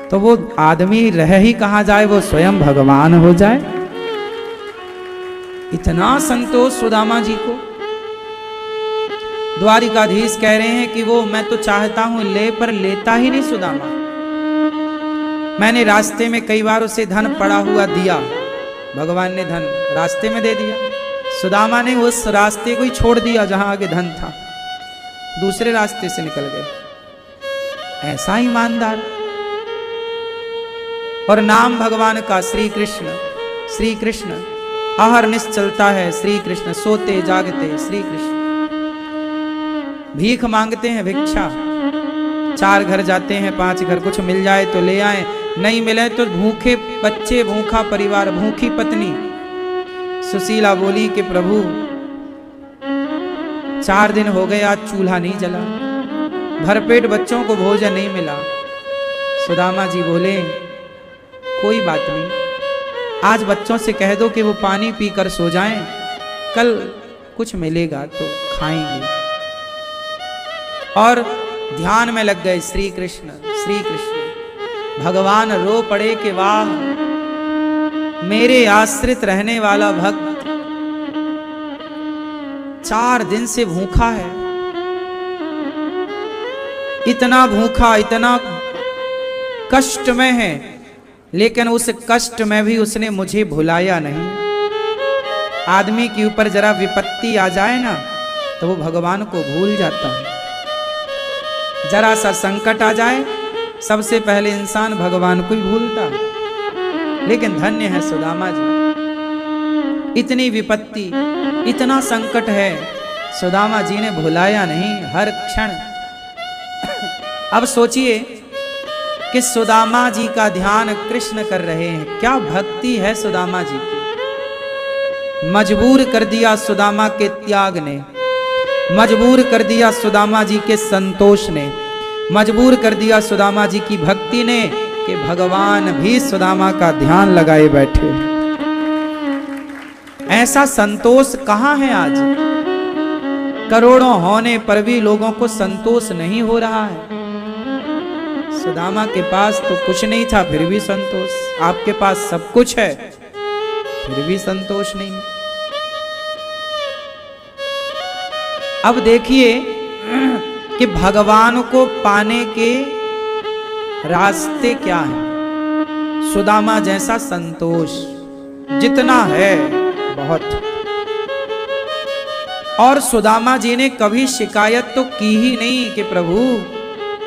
तो वो आदमी रह ही कहाँ जाए, वो स्वयं भगवान हो जाए। इतना संतोष सुदामा जी को। द्वारिकाधीश कह रहे हैं कि वो मैं तो चाहता हूं ले, पर लेता ही नहीं सुदामा। मैंने रास्ते में कई बार उसे धन पड़ा हुआ दिया, भगवान ने धन रास्ते में दे दिया। सुदामा ने उस रास्ते को ही छोड़ दिया जहां आगे धन था, दूसरे रास्ते से निकल गए। ऐसा ईमानदार। और नाम भगवान का श्री कृष्ण अहरनिश चलता है, श्री कृष्ण सोते जागते श्री कृष्ण। भीख मांगते हैं, भिक्षा। 4 घर जाते हैं, 5 घर, कुछ मिल जाए तो ले आए, नहीं मिले तो भूखे बच्चे, भूखा परिवार, भूखी पत्नी। सुशीला बोली कि प्रभु 4 दिन हो गए आज चूल्हा नहीं जला, भरपेट बच्चों को भोजन नहीं मिला। सुदामा जी बोले कोई बात नहीं, आज बच्चों से कह दो कि वो पानी पीकर सो जाएं, कल कुछ मिलेगा तो खाएंगे। और ध्यान में लग गए, श्री कृष्ण श्री कृष्ण। भगवान रो पड़े कि वाह, मेरे आश्रित रहने वाला भक्त 4 दिन से भूखा है, इतना भूखा, इतना कष्ट में है, लेकिन उस कष्ट में भी उसने मुझे भुलाया नहीं। आदमी के ऊपर जरा विपत्ति आ जाए ना तो वो भगवान को भूल जाता है। जरा सा संकट आ जाए सबसे पहले इंसान भगवान को ही भूलता। लेकिन धन्य है सुदामा जी, इतनी विपत्ति, इतना संकट है, सुदामा जी ने भुलाया नहीं हर क्षण। अब सोचिए कि सुदामा जी का ध्यान कृष्ण कर रहे हैं, क्या भक्ति है सुदामा जी की। मजबूर कर दिया सुदामा के त्याग ने, मजबूर कर दिया सुदामा जी के संतोष ने, मजबूर कर दिया सुदामा जी की भक्ति ने कि भगवान भी सुदामा का ध्यान लगाए बैठे। ऐसा संतोष कहां है आज? करोड़ों होने पर भी लोगों को संतोष नहीं हो रहा है। सुदामा के पास तो कुछ नहीं था फिर भी संतोष, आपके पास सब कुछ है फिर भी संतोष नहीं। अब देखिए कि भगवान को पाने के रास्ते क्या हैं। सुदामा जैसा संतोष जितना है बहुत। और सुदामा जी ने कभी शिकायत तो की ही नहीं कि प्रभु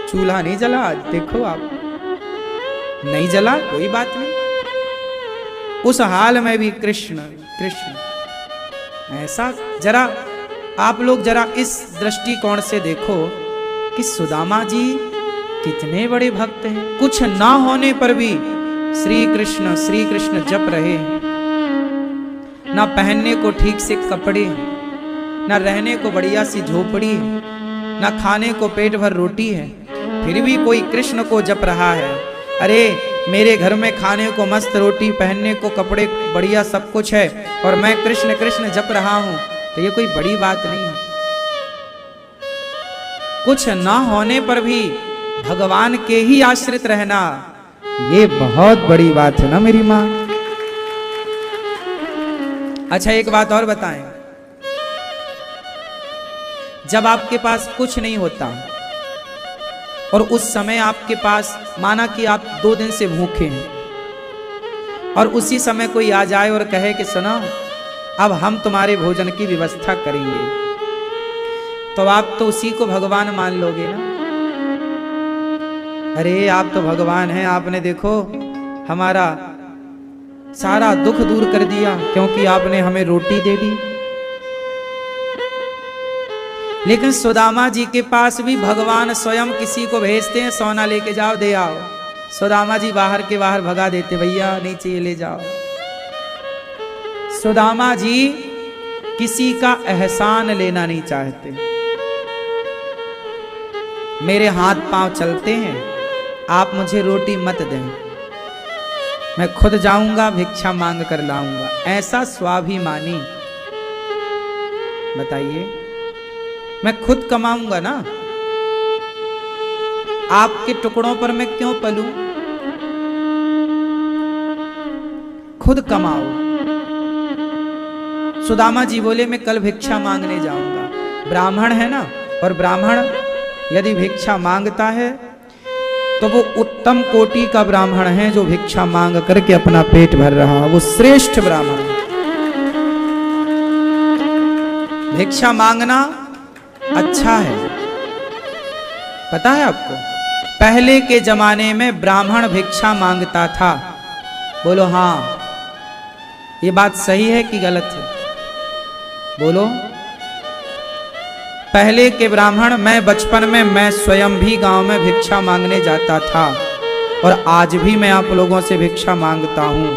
चूल्हा नहीं जला, आज देखो आप नहीं जला, कोई बात नहीं। उस हाल में भी कृष्ण कृष्ण। ऐसा जरा आप लोग जरा इस दृष्टिकोण से देखो कि सुदामा जी कितने बड़े भक्त हैं। कुछ ना होने पर भी श्री कृष्ण जप रहे हैं। ना पहनने को ठीक से कपड़े, ना रहने को बढ़िया सी झोपड़ी है, ना खाने को पेट भर रोटी है, फिर भी कोई कृष्ण को जप रहा है। अरे मेरे घर में खाने को मस्त रोटी, पहनने को कपड़े बढ़िया सब कुछ है, और मैं कृष्ण कृष्ण जप रहा हूं, तो ये कोई बड़ी बात नहीं है। कुछ ना होने पर भी भगवान के ही आश्रित रहना, ये बहुत बड़ी बात है ना मेरी मां। अच्छा एक बात और बताएं, जब आपके पास कुछ नहीं होता और उस समय आपके पास माना कि आप 2 दिन से भूखे हैं, और उसी समय कोई आ जाए और कहे कि सुनो अब हम तुम्हारे भोजन की व्यवस्था करेंगे, तो आप तो उसी को भगवान मान लोगे ना। अरे आप तो भगवान हैं, आपने देखो हमारा सारा दुख दूर कर दिया क्योंकि आपने हमें रोटी दे दी। लेकिन सुदामा जी के पास भी भगवान स्वयं किसी को भेजते हैं, सोना लेके जाओ दे आओ। सुदामा जी बाहर के बाहर भगा देते, भैया नहीं चाहिए ले जाओ। सुदामा जी किसी का एहसान लेना नहीं चाहते। मेरे हाथ पांव चलते हैं, आप मुझे रोटी मत दें, मैं खुद जाऊंगा भिक्षा मांग कर लाऊंगा। ऐसा स्वाभिमानी, बताइए, मैं खुद कमाऊंगा ना, आपके टुकड़ों पर मैं क्यों पलूं? खुद कमाओ। सुदामा जी बोले मैं कल भिक्षा मांगने जाऊंगा। ब्राह्मण है ना, और ब्राह्मण यदि भिक्षा मांगता है तो वो उत्तम कोटि का ब्राह्मण है, जो भिक्षा मांग करके अपना पेट भर रहा, वो श्रेष्ठ ब्राह्मण है। भिक्षा मांगना अच्छा है। पता है आपको, पहले के जमाने में ब्राह्मण भिक्षा मांगता था। बोलो हाँ, ये बात सही है कि गलत है? बोलो। पहले के ब्राह्मण, मैं बचपन में मैं स्वयं भी गांव में भिक्षा मांगने जाता था, और आज भी मैं आप लोगों से भिक्षा मांगता हूं।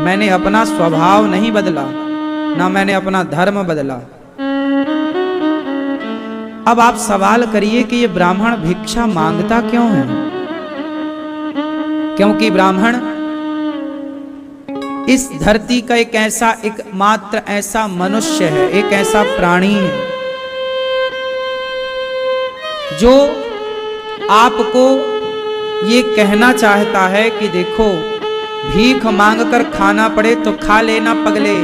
मैंने अपना स्वभाव नहीं बदला, ना मैंने अपना धर्म बदला। अब आप सवाल करिए कि ये ब्राह्मण भिक्षा मांगता क्यों है? क्योंकि ब्राह्मण इस धरती का एक मात्र ऐसा मनुष्य है, एक ऐसा प्राणी है जो आपको ये कहना चाहता है कि देखो, भीख मांगकर खाना पड़े तो खा लेना पगले,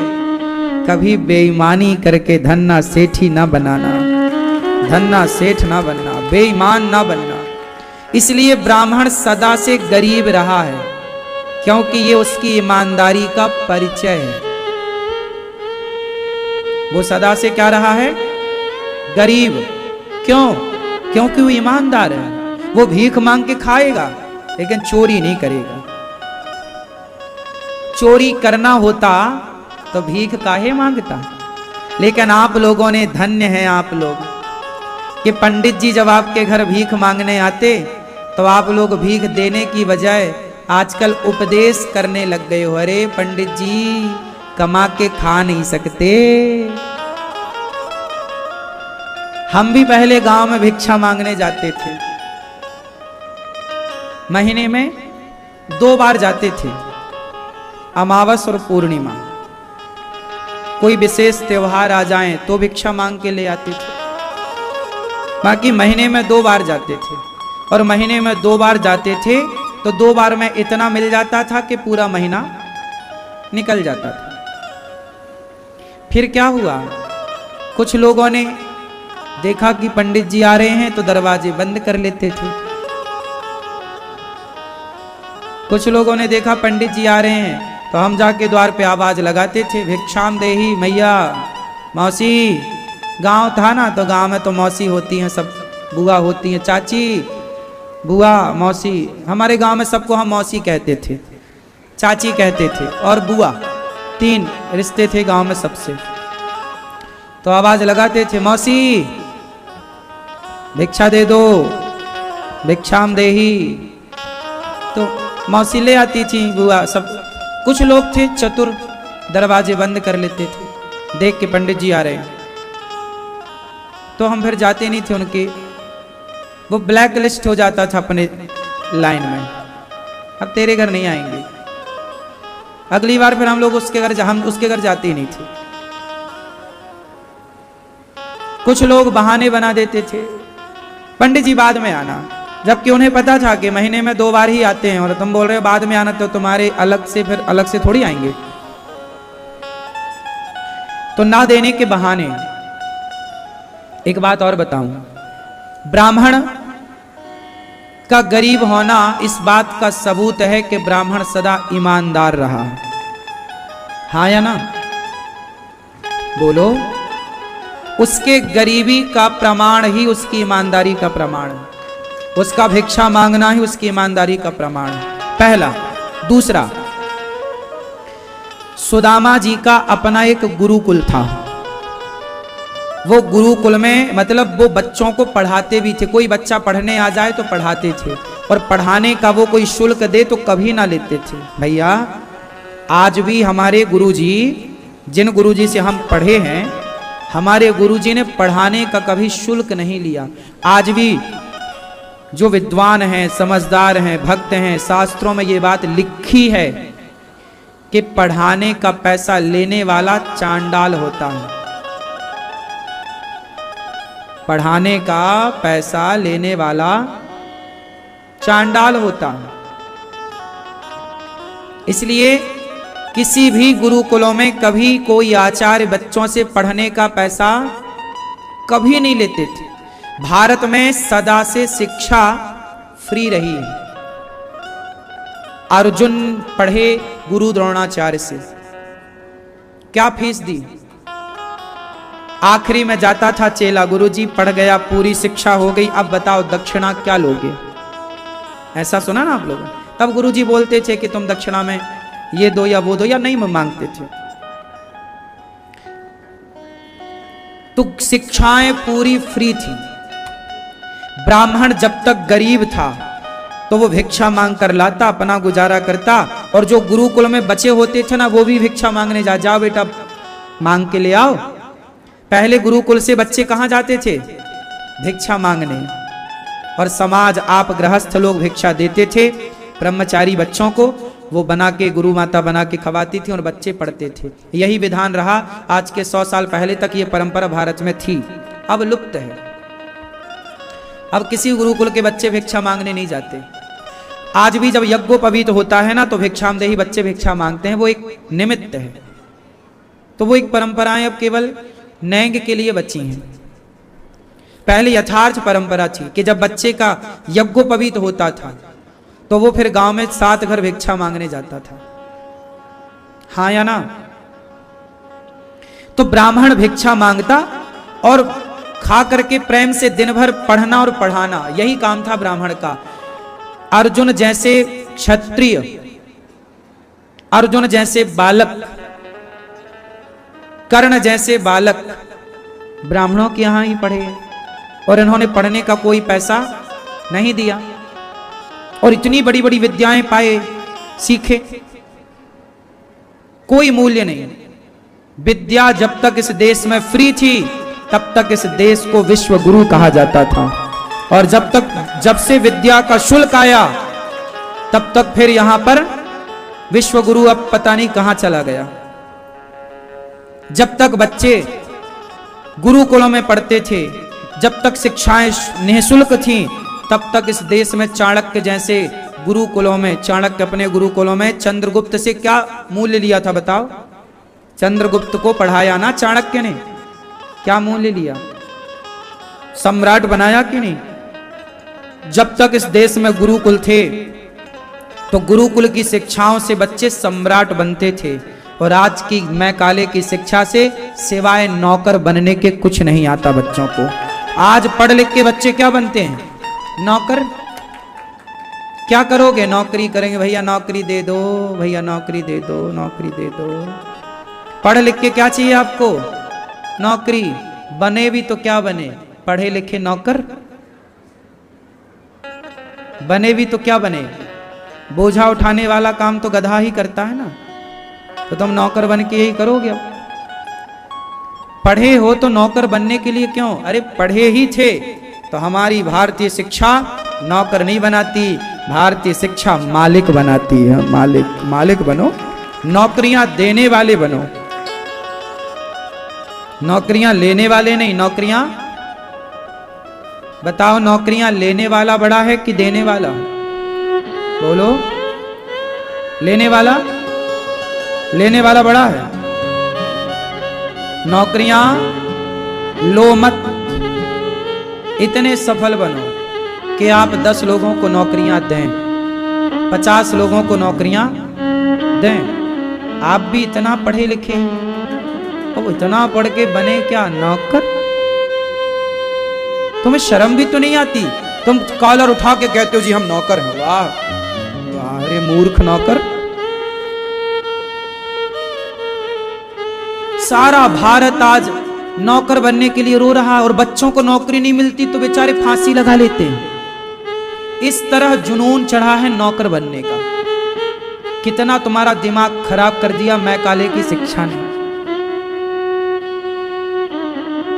कभी बेईमानी करके धन्ना सेठी ना बनाना, धन्ना सेठ ना बनना, बेईमान ना बनना। इसलिए ब्राह्मण सदा से गरीब रहा है, क्योंकि ये उसकी ईमानदारी का परिचय है। वो सदा से क्या रहा है? गरीब। क्यों? क्योंकि वो ईमानदार है। वो भीख मांग के खाएगा, लेकिन चोरी नहीं करेगा। चोरी करना होता तो भीख काहे मांगता? लेकिन आप लोगों ने, धन्य हैं आप लोग, कि पंडित जी जब आपके घर भीख मांगने आते तो आप लोग भीख देने की बजाय आजकल उपदेश करने लग गए हो। अरे पंडित जी, कमा के खा नहीं सकते। हम भी पहले गांव में भिक्षा मांगने जाते थे, महीने में 2 बार जाते थे, अमावस और पूर्णिमा। कोई विशेष त्योहार आ जाए तो भिक्षा मांग के ले आते थे। बाकी महीने में 2 बार जाते थे, और महीने में 2 बार जाते थे तो 2 बार में इतना मिल जाता था कि पूरा महीना निकल जाता था। फिर क्या हुआ, कुछ लोगों ने देखा कि पंडित जी आ रहे हैं तो दरवाजे बंद कर लेते थे। कुछ लोगों ने देखा पंडित जी आ रहे हैं तो हम जाके द्वार पे आवाज लगाते थे, भिक्षाम देही मैया, मौसी। गांव था ना, तो गांव में तो मौसी होती हैं, सब बुआ होती हैं, चाची, बुआ, मौसी। हमारे गांव में सबको हम मौसी कहते थे, चाची कहते थे, और बुआ। 3 रिश्ते थे गांव में सबसे। तो आवाज लगाते थे, मौसी भिक्षा दे दो, भिक्षाम देही। तो मौसी ले आती थी, बुआ सब। कुछ लोग थे चतुर, दरवाजे बंद कर लेते थे, देख के पंडित जी आ रहे हैं तो हम फिर जाते नहीं थे उनके। वो ब्लैक लिस्ट हो जाता था अपने लाइन में, अब तेरे घर नहीं आएंगे। अगली बार फिर हम उसके घर जाते ही नहीं थे। कुछ लोग बहाने बना देते थे, पंडित जी बाद में आना, जबकि उन्हें पता था कि महीने में 2 बार ही आते हैं, और तुम बोल रहे हो बाद में आना, तो तुम्हारे अलग से थोड़ी आएंगे। तो ना देने के बहाने। एक बात और बताऊं, ब्राह्मण का गरीब होना इस बात का सबूत है कि ब्राह्मण सदा ईमानदार रहा। हाँ या ना? बोलो। उसके गरीबी का प्रमाण ही उसकी ईमानदारी का प्रमाण है, उसका भिक्षा मांगना ही उसकी ईमानदारी का प्रमाण है, पहला। दूसरा, सुदामा जी का अपना एक गुरुकुल था। वो गुरुकुल में, मतलब वो बच्चों को पढ़ाते भी थे। कोई बच्चा पढ़ने आ जाए तो पढ़ाते थे, और पढ़ाने का वो कोई शुल्क दे तो कभी ना लेते थे। भैया, आज भी हमारे गुरुजी, जिन गुरुजी से हम पढ़े हैं, हमारे गुरुजी ने पढ़ाने का कभी शुल्क नहीं लिया। आज भी जो विद्वान हैं, समझदार हैं, भक्त हैं, शास्त्रों में ये बात लिखी है कि पढ़ाने का पैसा लेने वाला चांडाल होता है। पढ़ाने का पैसा लेने वाला चांडाल होता है। इसलिए किसी भी गुरुकुलों में कभी कोई आचार्य बच्चों से पढ़ने का पैसा कभी नहीं लेते थे। भारत में सदा से शिक्षा फ्री रही है। अर्जुन पढ़े गुरु द्रोणाचार्य से, क्या फीस दी? आखिरी में जाता था चेला, गुरुजी पढ़ गया, पूरी शिक्षा हो गई, अब बताओ दक्षिणा क्या लोगे? ऐसा सुना ना आप लोगों? तब गुरुजी बोलते थे कि तुम दक्षिणा में ये दो या वो दो, या नहीं मांगते थे। तो शिक्षाएं पूरी फ्री थी। ब्राह्मण जब तक गरीब था तो वो भिक्षा मांग कर लाता, अपना गुजारा करता, और जो गुरुकुल में बचे होते थे ना, वो भी भिक्षा मांगने जाओ बेटा मांग के ले आओ। पहले गुरुकुल से बच्चे कहां जाते थे? भिक्षा मांगने। और समाज, आप गृहस्थ लोग भिक्षा देते थे ब्रह्मचारी बच्चों को, वो बना के, गुरु माता बना के खवाती थी और बच्चे पढ़ते थे। यही विधान रहा आज के 100 साल पहले तक। ये परंपरा भारत में थी, अब लुप्त है। अब किसी गुरुकुल के बच्चे भिक्षा मांगने नहीं जाते। आज भी जब यज्ञोपवीत होता है ना, तो भिक्षामदेही बच्चे भिक्षा मांगते हैं, वो एक निमित्त है। तो वो एक परंपराएं अब केवल नैंग के लिए बची हैं। पहले यथार्थ परंपरा थी कि जब बच्चे का यज्ञोपवीत होता था तो वो फिर गांव में 7 घर भिक्षा मांगने जाता था। हाँ या ना? तो ब्राह्मण भिक्षा मांगता और खा करके प्रेम से दिन भर पढ़ना और पढ़ाना, यही काम था ब्राह्मण का। अर्जुन जैसे क्षत्रिय, अर्जुन जैसे बालक, कर्ण जैसे बालक ब्राह्मणों के यहां ही पढ़े, और इन्होंने पढ़ने का कोई पैसा नहीं दिया, और इतनी बड़ी बड़ी विद्याएं पाए, सीखे, कोई मूल्य नहीं। विद्या जब तक इस देश में फ्री थी तब तक इस देश को विश्व गुरु कहा जाता था, और जब से विद्या का शुल्क आया तब तक फिर यहां पर विश्व गुरु अब पता नहीं कहां चला गया। जब तक बच्चे गुरुकुलों में पढ़ते थे, जब तक शिक्षाएं निःशुल्क थीं, तब तक इस देश में चाणक्य जैसे गुरुकुलों में, चाणक्य अपने गुरुकुलों में चंद्रगुप्त से क्या मूल्य लिया था बताओ? चंद्रगुप्त को पढ़ाया ना चाणक्य ने, क्या मूल्य लिया? सम्राट बनाया कि नहीं? जब तक इस देश में गुरुकुल थे तो गुरुकुल की शिक्षाओं से बच्चे सम्राट बनते थे, और आज की मैकाले की शिक्षा से सिवाय नौकर बनने के कुछ नहीं आता बच्चों को। आज पढ़ लिख के बच्चे क्या बनते हैं? नौकर। क्या करोगे? नौकरी करेंगे, भैया नौकरी दे दो, भैया नौकरी दे दो, नौकरी दे दो। पढ़ लिख के क्या चाहिए आपको? नौकरी। बने भी तो क्या बने? पढ़े लिखे नौकर। बने भी तो क्या बने? बोझा उठाने वाला काम तो गधा ही करता है ना, तो तुम नौकर बन के यही करोगे। अब पढ़े हो तो नौकर बनने के लिए क्यों? अरे पढ़े ही थे तो हमारी भारतीय शिक्षा नौकर नहीं बनाती, भारतीय शिक्षा मालिक बनाती है। मालिक, मालिक बनो, नौकरियां देने वाले बनो, नौकरियां लेने वाले नहीं। नौकरियां बताओ, नौकरियां लेने वाला बड़ा है कि देने वाला? बोलो। लेने वाला, लेने वाला बड़ा है। नौकरियां लो मत, इतने सफल बनो कि आप 10 लोगों को नौकरियां दें, 50 लोगों को नौकरियां दें। आप भी इतना पढ़े लिखे, और इतना पढ़ के बने क्या? नौकर। तुम्हें शर्म भी तो नहीं आती? तुम कॉलर उठा के कहते हो जी हम नौकर हैं। वाह, अरे मूर्ख नौकर। सारा भारत आज नौकर बनने के लिए रो रहा है, और बच्चों को नौकरी नहीं मिलती तो बेचारे फांसी लगा लेते हैं। इस तरह जुनून चढ़ा है नौकर बनने का। कितना तुम्हारा दिमाग खराब कर दिया मैकाले की शिक्षा ने।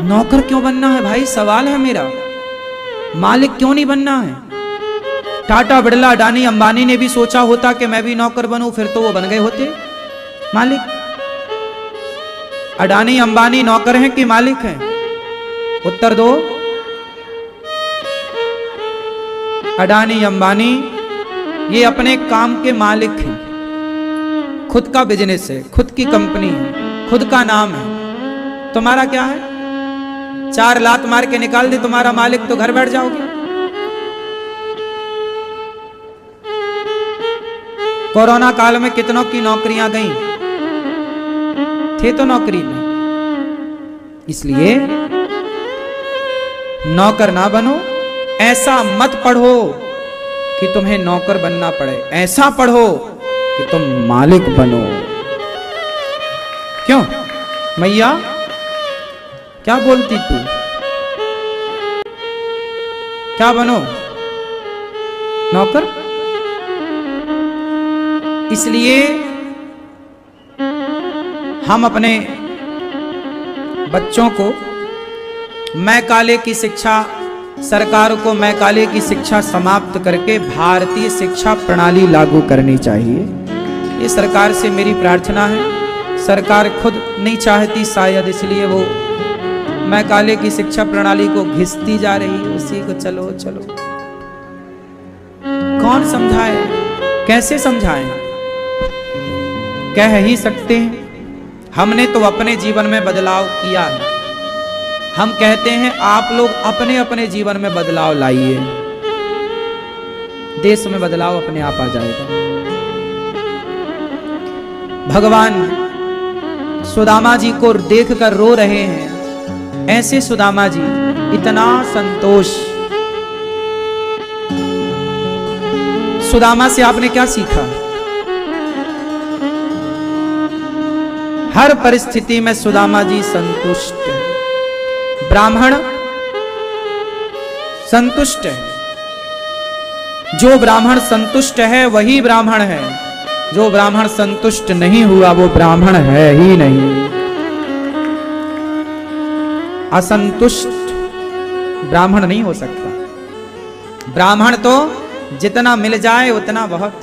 नौकर क्यों बनना है भाई? सवाल है मेरा। मालिक क्यों नहीं बनना है? टाटा, बिड़ला, अडानी, अंबानी ने भी सोचा होता कि मैं भी नौकर बनूं, फिर तो वो बन गए होते मालिक। अडानी अंबानी नौकर हैं कि मालिक हैं? उत्तर दो। अडानी अंबानी ये अपने काम के मालिक हैं, खुद का बिजनेस है, खुद की कंपनी है, खुद का नाम है। तुम्हारा क्या है? 4 लात मार के निकाल दे तुम्हारा मालिक तो घर बैठ जाओगे। कोरोना काल में कितनों की नौकरियां गई, थे तो नौकरी में। इसलिए नौकर ना बनो, ऐसा मत पढ़ो कि तुम्हें नौकर बनना पड़े, ऐसा पढ़ो कि तुम मालिक बनो। क्यों मैया क्या बोलती तू? क्या बनो? नौकर। इसलिए हम अपने बच्चों को मैकाले की शिक्षा, सरकार को मैकाले की शिक्षा समाप्त करके भारतीय शिक्षा प्रणाली लागू करनी चाहिए। ये सरकार से मेरी प्रार्थना है। सरकार खुद नहीं चाहती शायद, इसलिए वो मैकाले की शिक्षा प्रणाली को घिसती जा रही है, उसी को चलो चलो। कौन समझाए, कैसे समझाएं? कह ही सकते हैं। हमने तो अपने जीवन में बदलाव किया है। हम कहते हैं आप लोग अपने अपने जीवन में बदलाव लाइए, देश में बदलाव अपने आप आ जाएगा। भगवान सुदामा जी को देखकर रो रहे हैं। ऐसे सुदामा जी, इतना संतोष। सुदामा से आपने क्या सीखा? हर परिस्थिति में सुदामा जी संतुष्ट है। ब्राह्मण संतुष्ट है। जो ब्राह्मण संतुष्ट है वही ब्राह्मण है। जो ब्राह्मण संतुष्ट नहीं हुआ वो ब्राह्मण है ही नहीं। असंतुष्ट ब्राह्मण नहीं हो सकता। ब्राह्मण तो जितना मिल जाए उतना बहुत।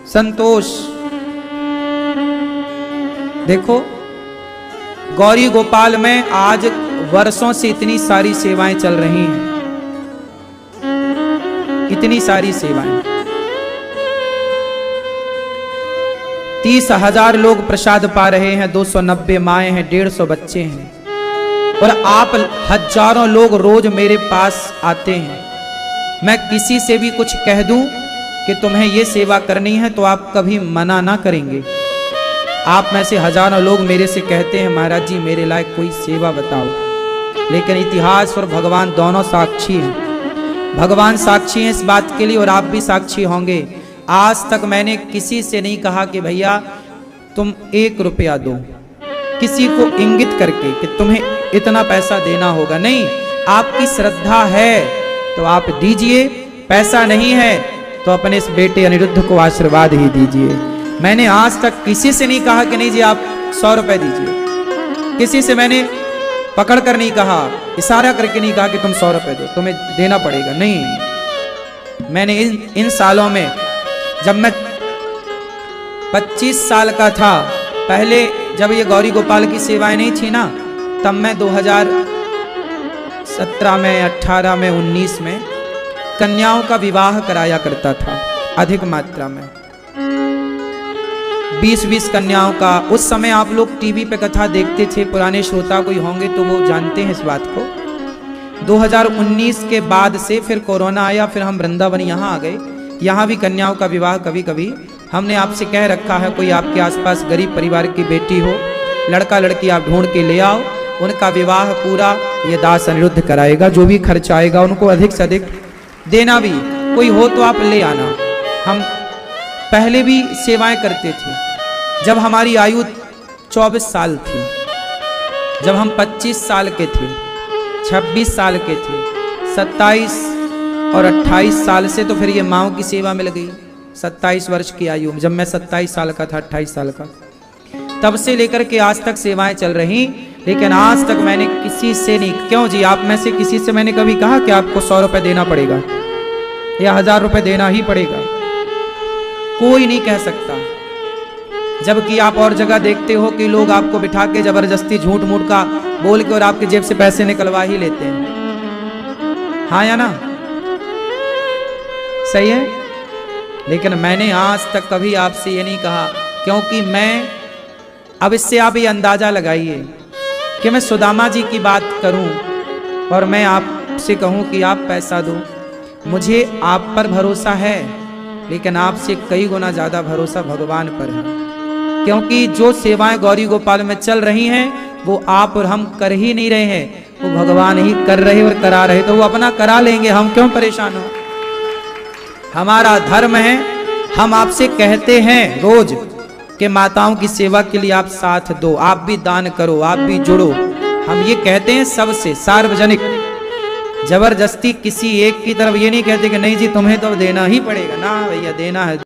संतोष। देखो गौरी गोपाल में आज वर्षों से इतनी सारी सेवाएं चल रही हैं, इतनी सारी सेवाएं। 30,000 लोग प्रसाद पा रहे हैं, 290 माएँ हैं, 150 बच्चे हैं, और आप हजारों लोग रोज मेरे पास आते हैं। मैं किसी से भी कुछ कह दूं कि तुम्हें ये सेवा करनी है तो आप कभी मना ना करेंगे। आप में से हजारों लोग मेरे से कहते हैं महाराज जी मेरे लायक कोई सेवा बताओ, लेकिन इतिहास और भगवान दोनों साक्षी हैं। भगवान साक्षी हैं इस बात के लिए और आप भी साक्षी होंगे। आज तक मैंने किसी से नहीं कहा कि भैया तुम 1 रुपया दो, किसी को इंगित करके कि तुम्हें इतना पैसा देना होगा। नहीं, आपकी श्रद्धा है तो आप दीजिए, पैसा नहीं है तो अपने इस बेटे अनिरुद्ध को आशीर्वाद ही दीजिए। मैंने आज तक किसी से नहीं कहा कि नहीं जी आप 100 रुपए दीजिए। किसी से मैंने पकड़ कर नहीं कहा, इशारा करके नहीं कहा कि तुम 100 रुपए दो, तुम्हें देना पड़ेगा। नहीं, मैंने इन सालों में, जब मैं 25 साल का था, पहले जब ये गौरी गोपाल की सेवाएं नहीं थी ना, तब मैं 2017 में, 18 में, 19 में कन्याओं का विवाह कराया करता था अधिक मात्रा में। 20-20 कन्याओं का। उस समय आप लोग टीवी पे कथा देखते थे, पुराने श्रोता कोई होंगे तो वो जानते हैं इस बात को। 2019 के बाद से फिर कोरोना आया, फिर हम वृंदावन यहाँ आ गए। यहाँ भी कन्याओं का विवाह कभी कभी हमने आपसे कह रखा है, कोई आपके आसपास गरीब परिवार की बेटी हो, लड़का लड़की आप ढूंढ के ले आओ, उनका विवाह पूरा ये दास अनिरुद्ध कराएगा। जो भी खर्च आएगा उनको अधिक से अधिक देना भी, कोई हो तो आप ले आना। हम पहले भी सेवाएं करते थे जब हमारी आयु 24 साल थी, जब हम 25 साल के थे, 26 साल के थे, 27 और 28 साल से तो फिर ये माँओं की सेवा मिल गई। 27 वर्ष की आयु, जब मैं 27 साल का था, 28 साल का, तब से लेकर के आज तक सेवाएं चल रही। लेकिन आज तक मैंने किसी से नहीं, क्यों जी आप में से किसी से मैंने कभी कहा कि आपको 100 रुपए देना पड़ेगा या 1000 रुपए देना ही पड़ेगा? कोई नहीं कह सकता। जबकि आप और जगह देखते हो कि लोग आपको बिठा के जबरदस्ती झूठ मूठ का बोल के और आपके जेब से पैसे निकलवा ही लेते हैं। हाँ या ना? सही है। लेकिन मैंने आज तक कभी आपसे ये नहीं कहा, क्योंकि मैं, अब इससे आप ये अंदाजा लगाइए कि मैं सुदामा जी की बात करूं और मैं आपसे कहूं कि आप पैसा दो। मुझे आप पर भरोसा है, लेकिन आपसे कई गुना ज्यादा भरोसा भगवान पर है, क्योंकि जो सेवाएं गौरी गोपाल में चल रही हैं वो आप और हम कर ही नहीं रहे हैं, वो भगवान ही कर रहे और करा रहे, तो वो अपना करा लेंगे, हम क्यों परेशान हो। हमारा धर्म है, हम आपसे कहते हैं रोज कि माताओं की सेवा के लिए आप साथ दो, आप भी दान करो, आप भी जुड़ो। हम ये कहते हैं सबसे, सार्वजनिक, जबरदस्ती किसी एक की तरफ ये नहीं कहते कि नहीं जी तुम्हें तो देना ही पड़ेगा, ना भैया देना है।